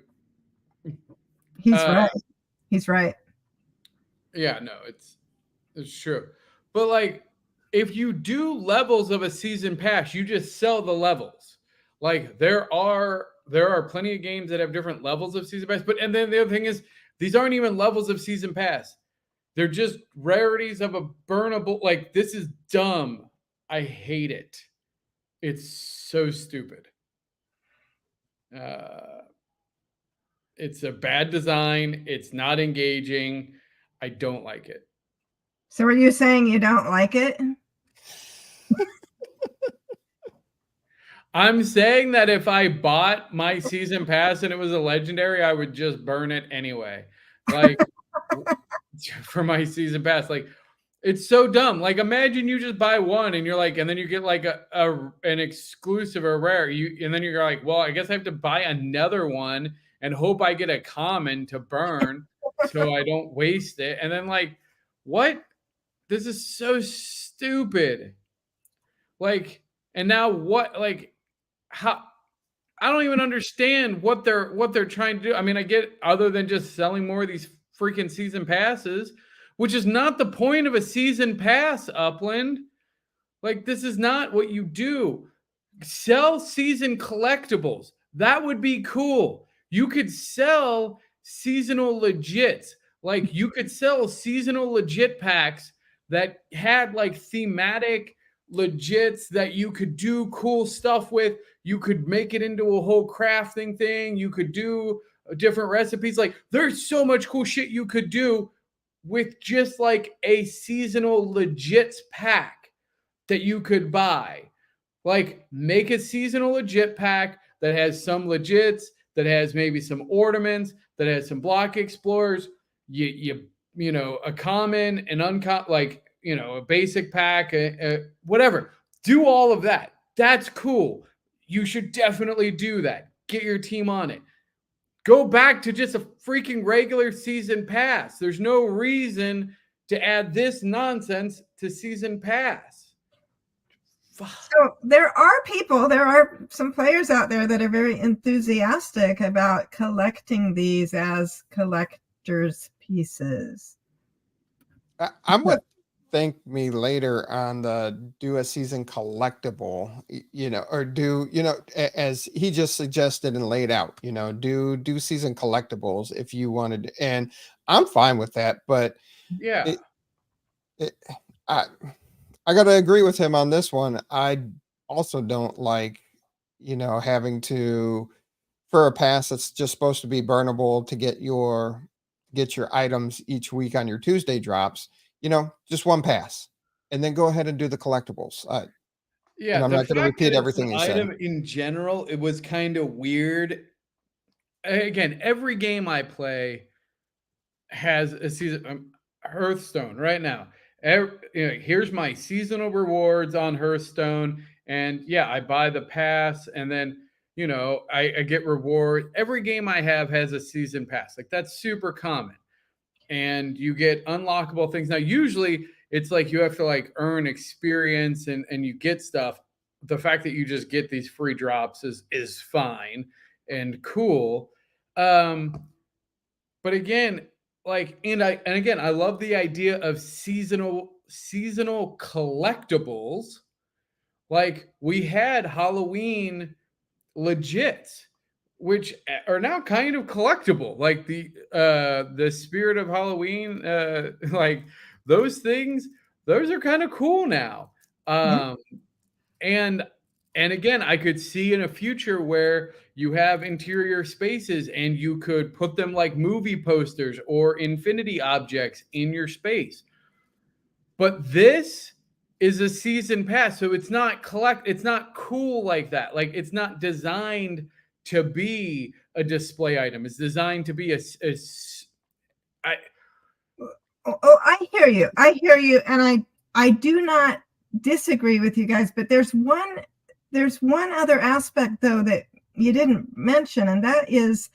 He's right. He's right. Yeah, no, it's true. But like, if you do levels of a season pass, you just sell the levels. Like, there are plenty of games that have different levels of season pass. And then the other thing is, these aren't even levels of season pass. They're just rarities of a burnable. Like, this is dumb. I hate it. It's so stupid. It's a bad design. It's not engaging. I don't like it. So are you saying you don't like it? I'm saying that if I bought my season pass and it was a legendary, I would just burn it anyway. Like, for my season pass, like, it's so dumb. Like, imagine you just buy one and you're like, and then you get like an exclusive or rare. And then you're like, well, I guess I have to buy another one and hope I get a common to burn so I don't waste it. And then, like, what? This is so stupid. Like, and now what? Like, how? I don't even understand what they're trying to do. I mean, I get, other than just selling more of these freaking season passes, which is not the point of a season pass, Upland. Like, this is not what you do. Sell season collectibles. That would be cool. You could sell seasonal legits. Like, you could sell seasonal legit packs that had like thematic legits that you could do cool stuff with. You could make it into a whole crafting thing. You could do different recipes. Like, there's so much cool shit you could do with just like a seasonal legits pack that you could buy. Like, make a seasonal legit pack that has some legits, that has maybe some ornaments, that has some block explorers, you know, a common, an uncommon, like, you know, a basic pack, whatever. Do all of that. That's cool. You should definitely do that. Get your team on it. Go back to just a freaking regular season pass. There's no reason to add this nonsense to season pass. So there are some players out there that are very enthusiastic about collecting these as collector's pieces. I'm with ThankMeLater on the do a season collectible, you know, or do, you know, as he just suggested and laid out, you know, do season collectibles if you wanted, and I'm fine with that. But yeah, I got to agree with him on this one. I also don't like, you know, having to, for a pass that's just supposed to be burnable to get your items each week on your Tuesday drops, you know, just one pass and then go ahead and do the collectibles. Yeah, And I'm the not going to fact repeat that it's everything an you said. item in general, it was kind of weird. Again, every game I play has a season. Hearthstone right now. Here's my seasonal rewards on Hearthstone, and yeah, I buy the pass, and then I get reward. Every game I have has a season pass. Like that's super common, and you get unlockable things. Now, usually it's like you have to like earn experience and you get stuff. The fact that you just get these free drops is fine and cool. But again, like and again, I love the idea of seasonal collectibles. Like we had Halloween legits, which are now kind of collectible. Like the spirit of Halloween, like those things, those are kind of cool now. And again, I could see in a future where you have interior spaces and you could put them like movie posters or infinity objects in your space. But this is a season pass, so it's not cool like that. Like it's not designed to be a display item. It's designed to be I hear you, and I do not disagree with you guys, but there's one other aspect though that you didn't mention, and that is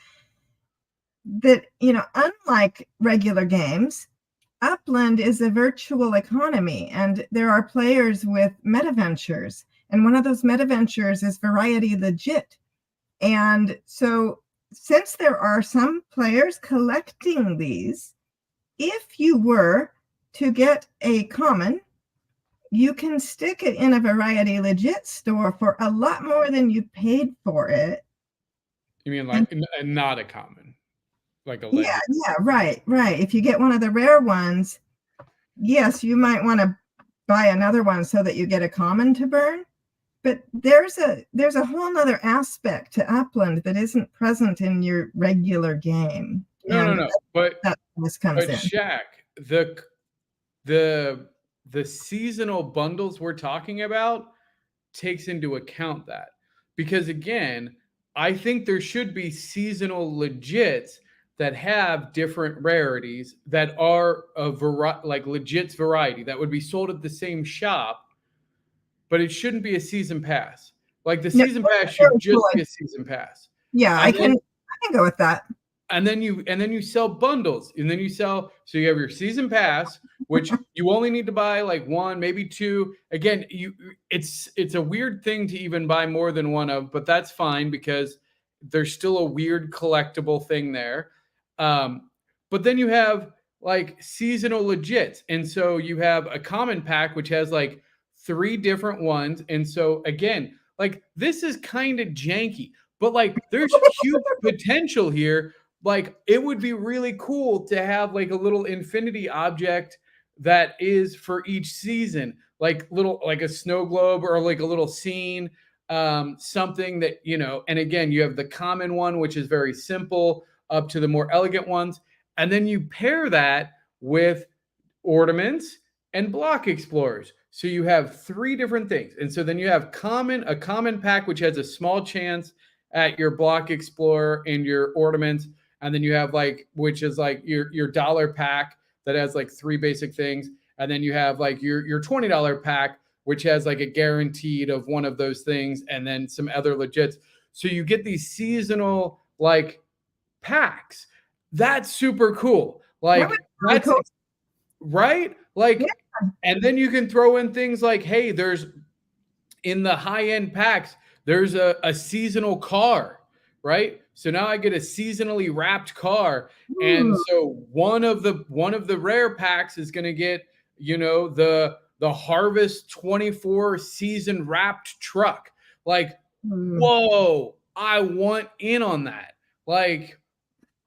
that unlike regular games, Upland is a virtual economy, and there are players with metaventures, and one of those metaventures is Variety Legit. And so since there are some players collecting these, if you were to get a common, you can stick it in a Variety Legit store for a lot more than you paid for it. You mean like and not a common? Like a legend. Yeah, right. If you get one of the rare ones, yes, you might want to buy another one so that you get a common to burn. But there's a whole nother aspect to Upland that isn't present in your regular game. No. But this comes in. Shaq, the seasonal bundles we're talking about takes into account that, because again, I think there should be seasonal legits that have different rarities that are like legits variety that would be sold at the same shop, but it shouldn't be a season pass. Like the season pass should just be a season pass. Yeah, I can go with that. And then you sell bundles, and then you sell, so you have your season pass, which you only need to buy like one, maybe two. Again, it's a weird thing to even buy more than one of, but that's fine because there's still a weird collectible thing there. But then you have like seasonal legits. And so you have a common pack, which has like 3 different ones. And so again, like this is kind of janky, but like there's huge potential here. Like it would be really cool to have like a little infinity object that is for each season, like a snow globe or like a little scene, something that, and again, you have the common one, which is very simple, up to the more elegant ones. And then you pair that with ornaments and block explorers. So you have 3 different things. And so then you have a common pack, which has a small chance at your block explorer and your ornaments. And then you have like, which is like your dollar pack that has like 3 basic things. And then you have like your $20 pack, which has like a guaranteed of one of those things, and then some other legits. So you get these seasonal like packs. That's super cool. Like that's cool. Right? Like, yeah. And then you can throw in things like, hey, there's in the high-end packs, there's a seasonal car, right? So now I get a seasonally wrapped car. Ooh. And so one of the rare packs is going to get, the Harvest 24 season wrapped truck. Like, whoa, I want in on that. Like,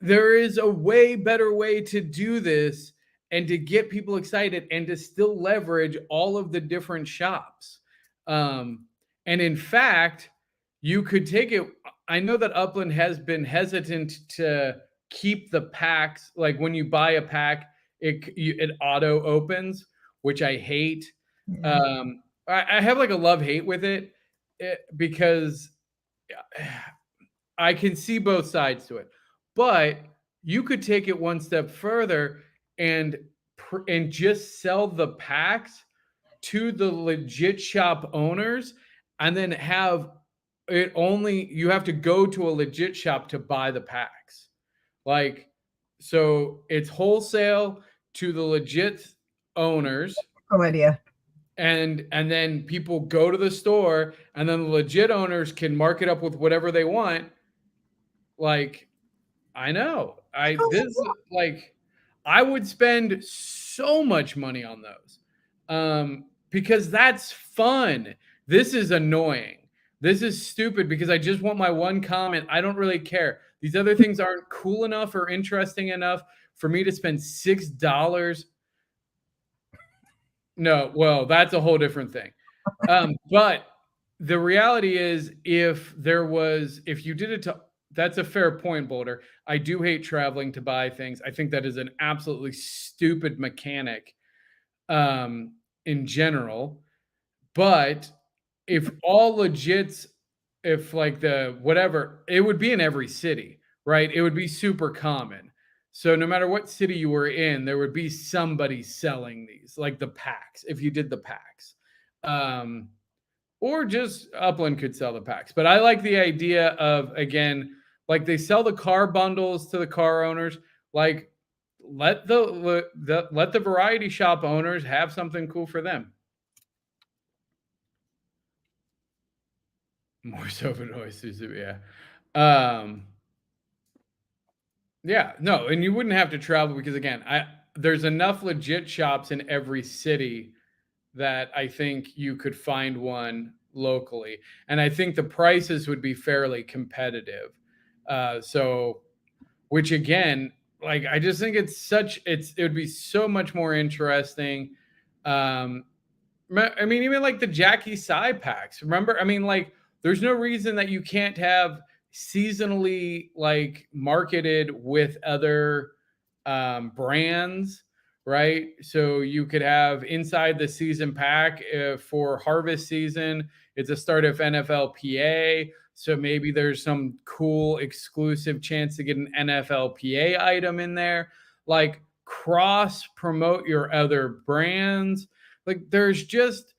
there is a way better way to do this and to get people excited and to still leverage all of the different shops. And in fact, you could take it. I know that Upland has been hesitant to keep the packs. Like when you buy a pack, it auto opens, which I hate. Yeah. I have like a love-hate with it, because I can see both sides to it. But you could take it one step further and just sell the packs to the legit shop owners, and then have it only, you have to go to a legit shop to buy the packs. Like, so it's wholesale to the legit owners, Cool idea. and then people go to the store, and then the legit owners can mark it up with whatever they want. Like, I know. I would spend so much money on those. Because that's fun. This is annoying. This is stupid because I just want my one comment. I don't really care. These other things aren't cool enough or interesting enough for me to spend $6. No, well, that's a whole different thing. But the reality is, if you did it to, that's a fair point, Boulder. I do hate traveling to buy things. I think that is an absolutely stupid mechanic, in general. But if all legits, if like the whatever, it would be in every city, right? It would be super common. So no matter what city you were in, there would be somebody selling these, like the packs, if you did the packs. Or just Upland could sell the packs. But I like the idea of, again, like they sell the car bundles to the car owners. Like, let the variety shop owners have something cool for them. More so for noise, yeah. Yeah, no, and you wouldn't have to travel because, again, there's enough legit shops in every city that I think you could find one locally, and I think the prices would be fairly competitive. So, which again, like, I just think it would be so much more interesting. I mean, even like the Jackie Sai packs. Remember, I mean, like, there's no reason that you can't have seasonally like marketed with other brands, right? So you could have inside the season pack for harvest season. It's a start of NFLPA. So maybe there's some cool exclusive chance to get an NFLPA item in there. Like, cross promote your other brands. Like, there's just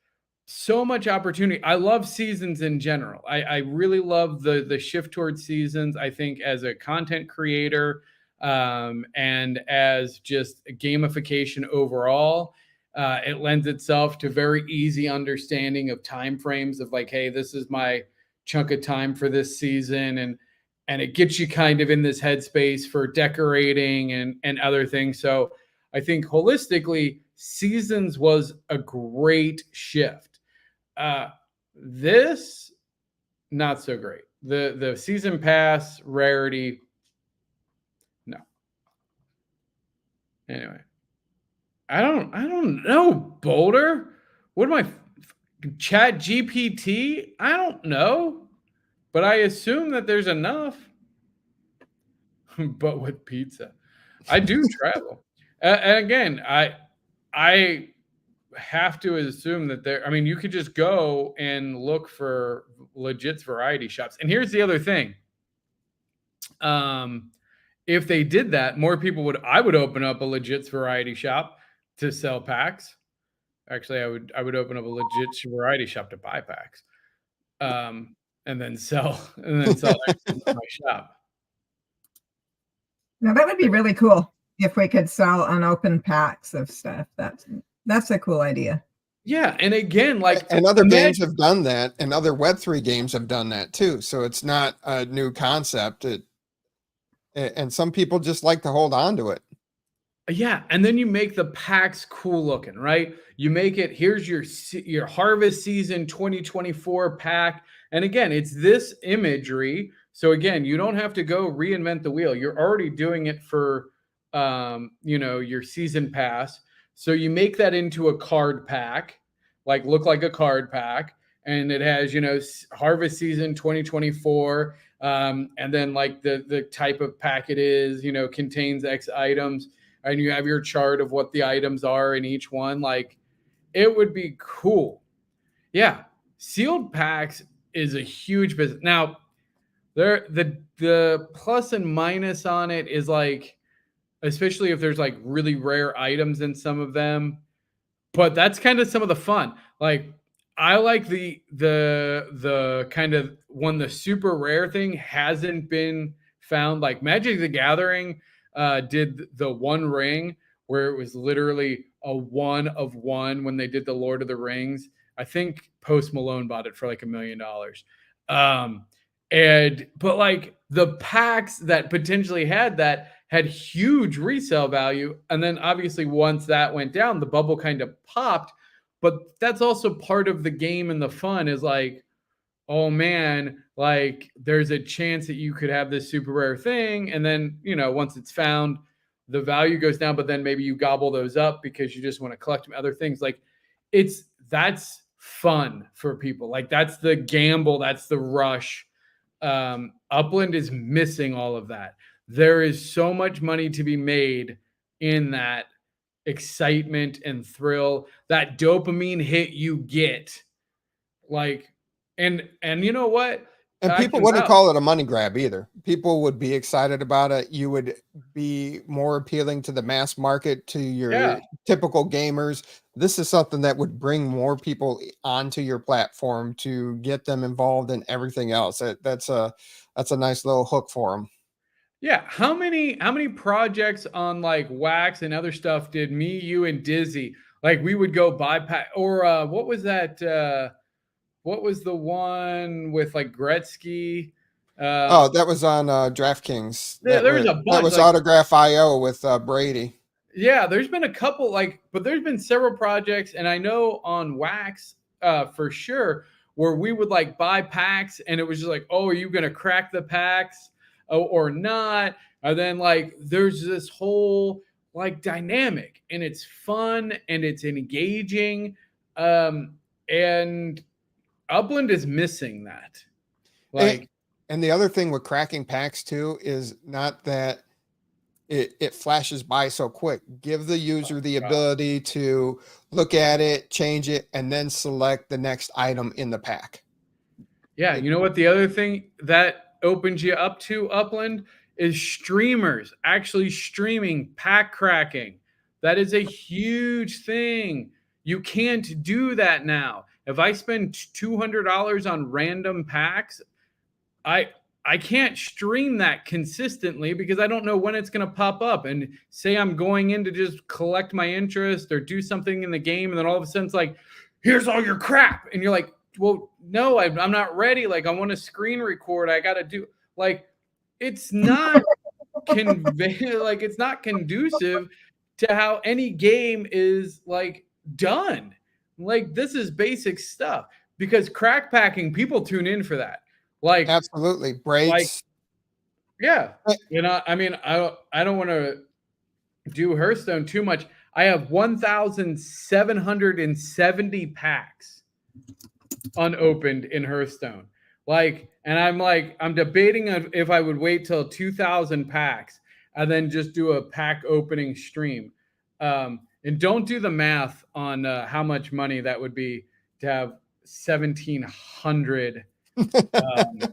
so much opportunity. I love seasons in general. I really love the shift towards seasons. I think as a content creator, and as just a gamification overall, it lends itself to very easy understanding of time frames of like, hey, this is my chunk of time for this season, and it gets you kind of in this headspace for decorating and other things. So I think holistically, seasons was a great shift. This, not so great. The season pass rarity, no. Anyway, I don't know, Boulder. What am I, Chat GPT? I don't know, but I assume that there's enough. But with pizza, I do travel, and again, I have to assume that I mean, you could just go and look for legit variety shops. And here's the other thing. If they did that, more people I would open up a legit variety shop to sell packs. Actually, I would open up a legit variety shop to buy packs. And then sell in my shop. Now that would be really cool if we could sell unopened packs of stuff. That's a cool idea. Yeah, and again, like, and other games have done that, and other Web3 games have done that too. So it's not a new concept. And some people just like to hold on to it. Yeah, and then you make the packs cool looking, right? You make it, here's your harvest season 2024 pack. And again, it's this imagery. So again, you don't have to go reinvent the wheel. You're already doing it for your season pass. So you make that into a card pack, like look like a card pack, and it has, harvest season 2024. And then like the type of pack it is, contains X items, and you have your chart of what the items are in each one. Like, it would be cool. Yeah, sealed packs is a huge business. Now, the plus and minus on it is like, especially if there's like really rare items in some of them, but that's kind of some of the fun. Like I like the kind of when the super rare thing hasn't been found. Like Magic the Gathering did the One Ring where it was literally a 1 of 1 when they did the Lord of the Rings. I think Post Malone bought it for like $1 million. But like the packs that potentially had huge resale value. And then obviously once that went down, the bubble kind of popped. But that's also part of the game and the fun is like, oh man, like there's a chance that you could have this super rare thing. And then, once it's found, the value goes down, but then maybe you gobble those up because you just want to collect other things. Like that's fun for people. Like that's the gamble. That's the rush. Upland is missing all of that. There is so much money to be made in that excitement and thrill, that dopamine hit you get. Like, and you know what? And people wouldn't call it a money grab either. People would be excited about it. You would be more appealing to the mass market, to your typical gamers. This is something that would bring more people onto your platform to get them involved in everything else. That's a nice little hook for them. Yeah. How many projects on like Wax and other stuff did me, you, and Dizzy, like we would go buy pack, or what was that? What was the one with like Gretzky? That was on DraftKings. There was a bunch. That was like, Autograph IO with Brady. Yeah, there's been a couple but there's been several projects, and I know on Wax for sure, where we would like buy packs, and it was just like, oh, are you gonna crack the packs or not? And then like there's this whole like dynamic, and it's fun and it's engaging, and Upland is missing that. Like, and the other thing with cracking packs too is not that it flashes by so quick. Give the user the ability to look at it, change it, and then select the next item in the pack. Yeah, you know what? The other thing that opens you up to Upland is streamers actually streaming pack cracking. That is a huge thing. You can't do that now. If I spend $200 on random packs, I can't stream that consistently because I don't know when it's going to pop up. And say I'm going in to just collect my interest or do something in the game, and then all of a sudden it's like, here's all your crap. And you're like, well, no, I'm not ready. Like, I want to screen record. I got to do, like, it's not it's not conducive to how any game is like done. Like, this is basic stuff because crack packing, people tune in for that. Like, absolutely, breaks. Like, yeah, I mean, I don't want to do Hearthstone too much. I have 1,770 packs unopened in Hearthstone. Like, and I'm debating if I would wait till 2,000 packs and then just do a pack opening stream. And don't do the math on how much money that would be to have 1,700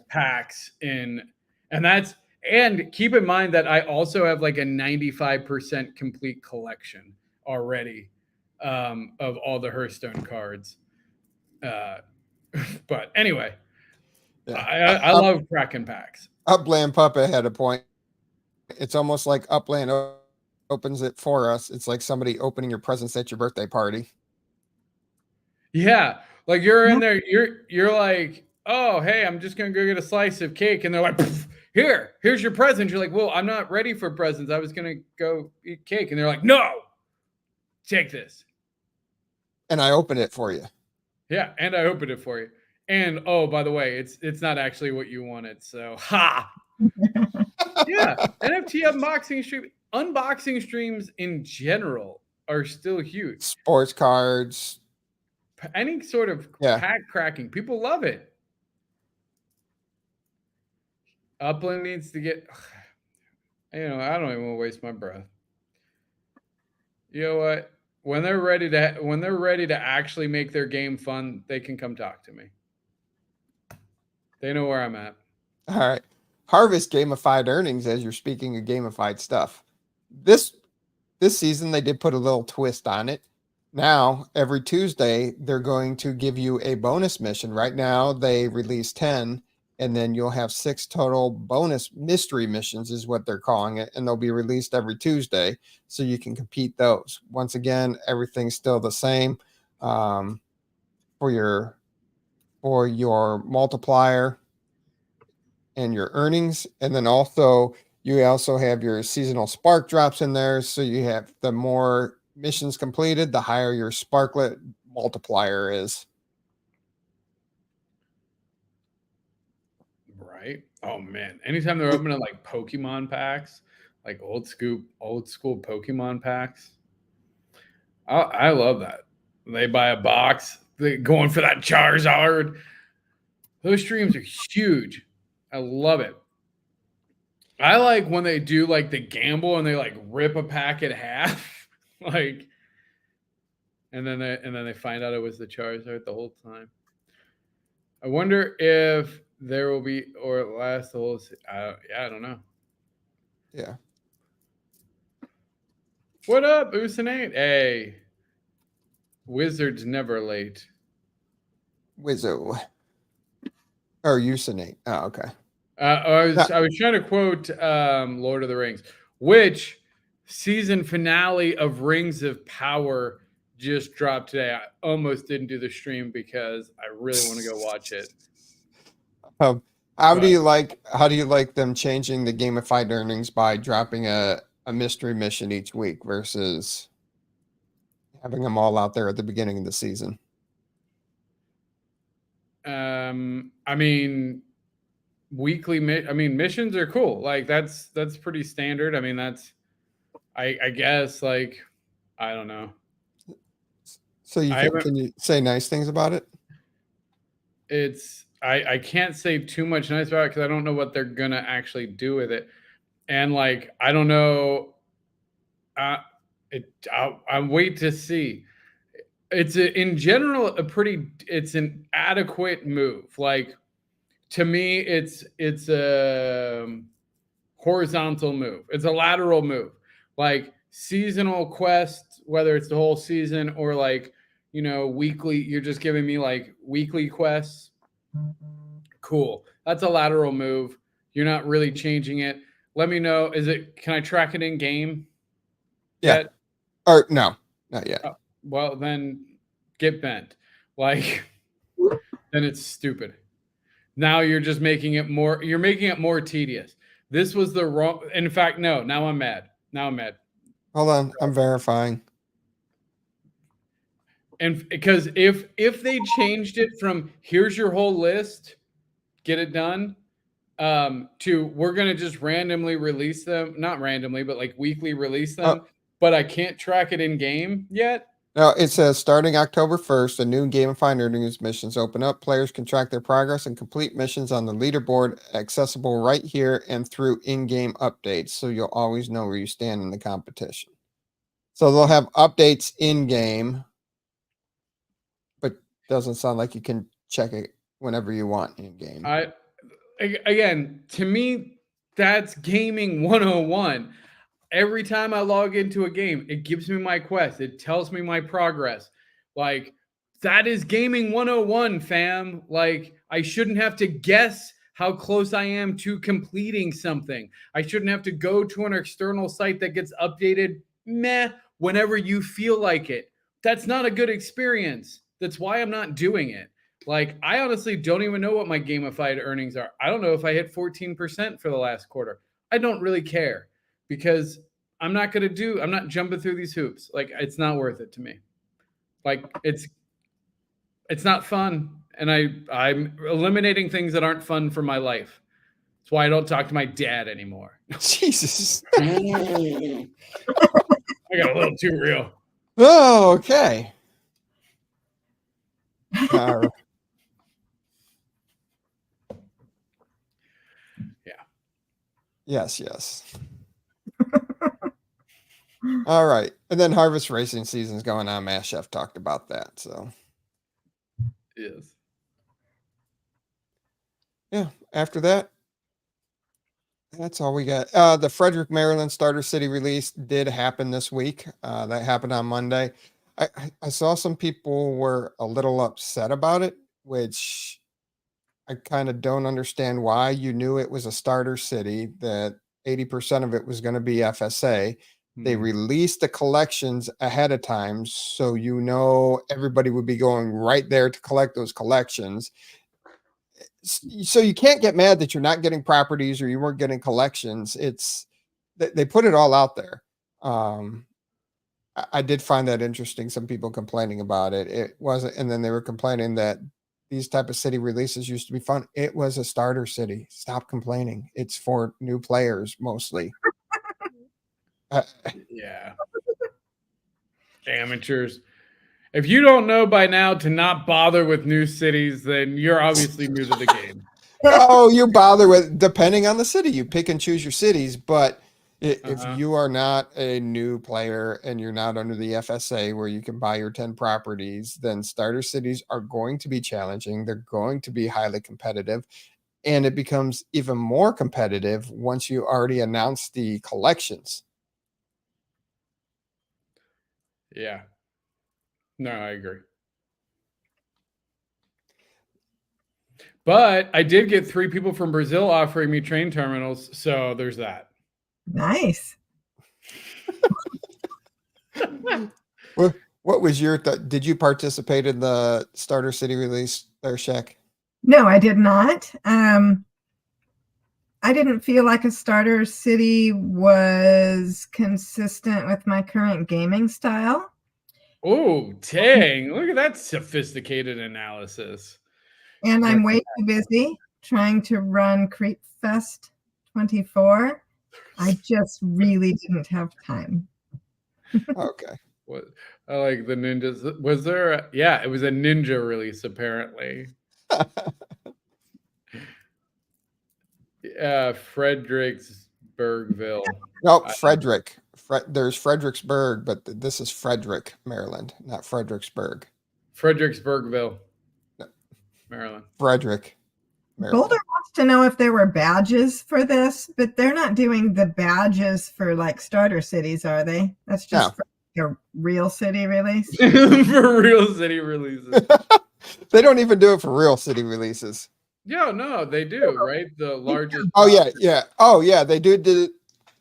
packs in, and keep in mind that I also have like a 95% complete collection already of all the Hearthstone cards. But anyway, yeah. I love cracking packs. Upland Puppet had a point. It's almost like Upland opens it for us. It's like somebody opening your presents at your birthday party. Yeah, like you're in there, you're like, oh, hey, I'm just gonna go get a slice of cake, and they're like, here's your present. You're like, well, I'm not ready for presents. I was gonna go eat cake, and they're like, no, take this. And I opened it for you. Yeah, and I opened it for you. And oh, by the way, it's not actually what you wanted. So ha. Yeah, NFT unboxing streams in general are still huge. Sports cards. Any sort of pack cracking, people love it. Upland needs to get, I don't even want to waste my breath. You know what? when they're ready to actually make their game fun, they can come talk to me. They know where I'm at. All right. Harvest gamified earnings as you're speaking of gamified stuff. This season they did put a little twist on it. Now, every Tuesday, they're going to give you a bonus mission. Right now, they release 10, and then you'll have 6 total bonus mystery missions, is what they're calling it, and they'll be released every Tuesday, so you can compete those. Once again, everything's still the same for your multiplier and your earnings, and then you also have your seasonal spark drops in there, so you have the more missions completed, the higher your sparklet multiplier is. Right. Oh man. Anytime they're opening like Pokemon packs, like old school Pokemon packs, I love that. They buy a box, they going for that Charizard. Those streams are huge. I love it. I like when they do like the gamble and they like rip a pack in half. Like, and then they find out it was the Charizard the whole time. I wonder if there will be, or it lasts the whole. I don't know. Yeah. What up, Usinate? Hey, Wizards never late. Wizzo. Or Usinate. Oh, okay. I was trying to quote Lord of the Rings, which season finale of Rings of Power just dropped today. I almost didn't do the stream because I really want to go watch it. How do you like them changing the gamified earnings by dropping a mystery mission each week versus having them all out there at the beginning of the season? I mean, missions are cool. Like that's pretty standard. I mean, I guess, like, I don't know. So can you say nice things about it? I can't say too much nice about it because I don't know what they're gonna actually do with it, and like I don't know. I'll wait to see. It's in general it's an adequate move. Like, to me, it's a horizontal move. It's a lateral move. Like seasonal quests, whether it's the whole season or like, weekly, you're just giving me like weekly quests. Cool. That's a lateral move. You're not really changing it. Let me know. Can I track it in game? Yeah. Yet? Or no, not yet. Well, then get bent. Like, then it's stupid. Now you're just making it more tedious. This was the wrong. In fact, no, now I'm mad. Hold on. I'm verifying. And because if they changed it from here's your whole list, get it done, to we're going to just randomly release them, not randomly, but like weekly release them, but I can't track it in game yet. No, it says starting October 1st, the new gamified earnings missions open up. Players can track their progress and complete missions on the leaderboard, accessible right here and through in-game updates. So you'll always know where you stand in the competition. So they'll have updates in-game, but doesn't sound like you can check it whenever you want in-game. Again, to me, that's gaming 101. Every time I log into a game, it gives me my quest. It tells me my progress. Like, that is gaming 101, fam. Like, I shouldn't have to guess how close I am to completing something. I shouldn't have to go to an external site that gets updated whenever you feel like it. That's not a good experience. That's why I'm not doing it. Like, I honestly don't even know what my gamified earnings are. I don't know if I hit 14% for the last quarter. I don't really care because I'm not jumping through these hoops. Like, it's not worth it to me. Like, it's not fun. And I'm eliminating things that aren't fun for my life. That's why I don't talk to my dad anymore. Jesus. I got a little too real. Oh, okay. Yeah. Yes. All right. And then harvest racing season's going on. Mass Chef talked about that. So Yes. yeah, after that, that's all we got. The Frederick, Maryland Starter City release did happen this week. That happened on Monday. I saw some people were a little upset about it, which I kind of don't understand why. You knew it was a starter city, that 80% of it was going to be FSA. They released the collections ahead of time, so you know everybody would be going right there to collect those collections. So you can't get mad that you're not getting properties or you weren't getting collections. It's they put it all out there. I did find that interesting. Some people complaining about it. It wasn't, and then they were complaining that these type of city releases used to be fun. It was a starter city. Stop complaining. It's for new players mostly. Yeah. Amateurs. If you don't know by now to not bother with new cities, then you're obviously new to the game. Oh, you bother with, depending on the city, you pick and choose your cities. But if you are not a new player and you're not under the FSA where you can buy your 10 properties, then starter cities are going to be challenging. They're going to be highly competitive. And it becomes even more competitive once you already announce the collections. Yeah. No, I agree. But I did get 3 people from Brazil offering me train terminals, so there's that. Nice. What was your did you participate in the starter city release there, Shaq? No, I did not. I didn't feel like a starter city was consistent with my current gaming style. Oh, dang. Look at that sophisticated analysis. And I'm way too busy trying to run Creep Fest 24. I just really didn't have time. Okay. What I like the ninjas. Was there yeah, it was a ninja release apparently. Fredericksburgville. No, Frederick. There's Fredericksburg, but this is Frederick, Maryland, not Fredericksburg. Fredericksburgville, Maryland. Frederick, Maryland. Boulder wants to know if there were badges for this, but they're not doing the badges for like starter cities, are they? That's just for a real city release. For real city releases. They don't even do it for real city releases. Yeah, no, they do, right? The largest. Oh yeah, yeah. Oh yeah, they do.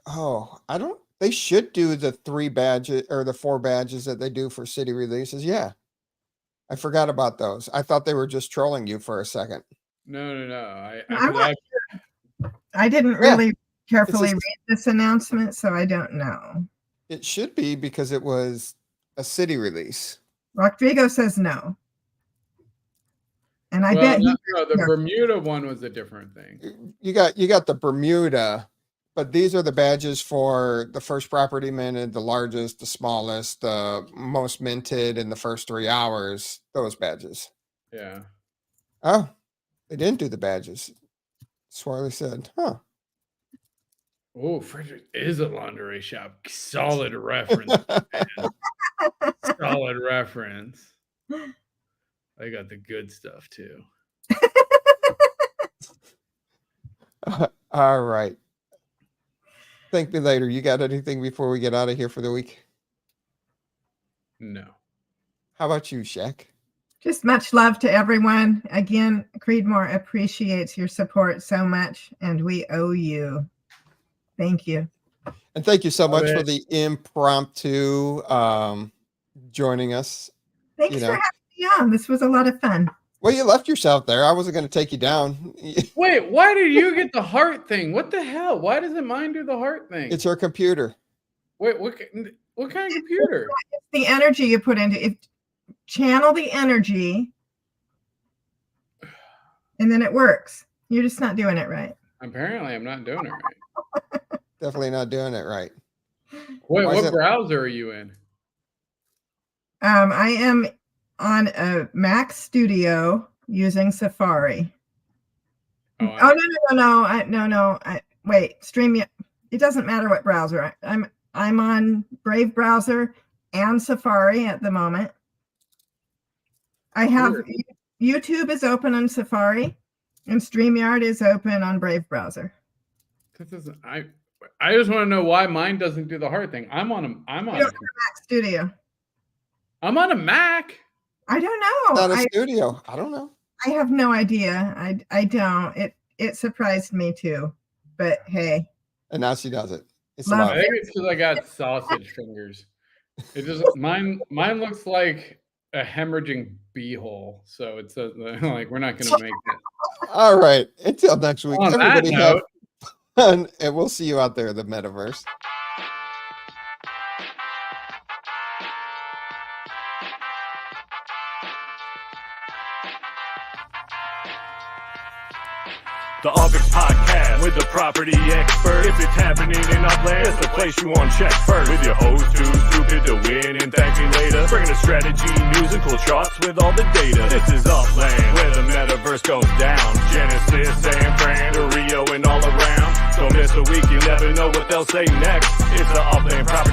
Oh, I don't. They should do the 3 badges or the 4 badges that they do for city releases. Yeah, I forgot about those. I thought they were just trolling you for a second. No. I didn't really carefully read this announcement, so I don't know. It should be because it was a city release. Rodrigo says no. And I bet no, the Bermuda one was a different thing. You got the Bermuda, but these are the badges for the first property minted, the largest, the smallest, the most minted in the first 3 hours. Those badges. Yeah. Oh, they didn't do the badges. Swarley said, huh. Oh, Frederick is a laundry shop. Solid reference. Solid reference. I got the good stuff too. All right. Thank me later. You got anything before we get out of here for the week? No. How about you, Shaq? Just much love to everyone. Again, Creedmoor appreciates your support so much, and we owe you. Thank you. And thank you so much for the impromptu joining us. Thanks for having me on. This was a lot of fun. Well, you left yourself there. I wasn't going to take you down. Wait, why did you get the heart thing? What the hell? Why doesn't mine do the heart thing? It's her computer. Wait, what kind of computer? It's the energy you put into it. Channel the energy, and then it works. You're just not doing it right. Apparently, I'm not doing it right. Definitely not doing it right. Wait, what browser are you in? I am on a Mac Studio using Safari. No. Wait, StreamYard. It doesn't matter what browser. I'm on Brave browser and Safari at the moment. I have YouTube is open on Safari, and StreamYard is open on Brave browser. I just want to know why mine doesn't do the hard thing. I'm on a Mac Studio. I'm on a Mac. I don't know. Not a studio. I don't know. I have no idea. I don't. It surprised me too. But hey. And now she does it. It's Love I think it's because I got sausage fingers. It just mine looks like a hemorrhaging beehole. So it's like we're not going to make it. All right. Until next week, On everybody that have note, fun, and we'll see you out there in the metaverse. The UPX Podcast with the property expert. If it's happening in Upland, it's the place you want to check first. With your host who's stupid to win and thank me later. Bringing the strategy, news, and cool charts with all the data. This is Upland, where the metaverse goes down. Genesis, San Fran, to Rio, and all around. Don't miss a week, you never know what they'll say next. It's the Upland property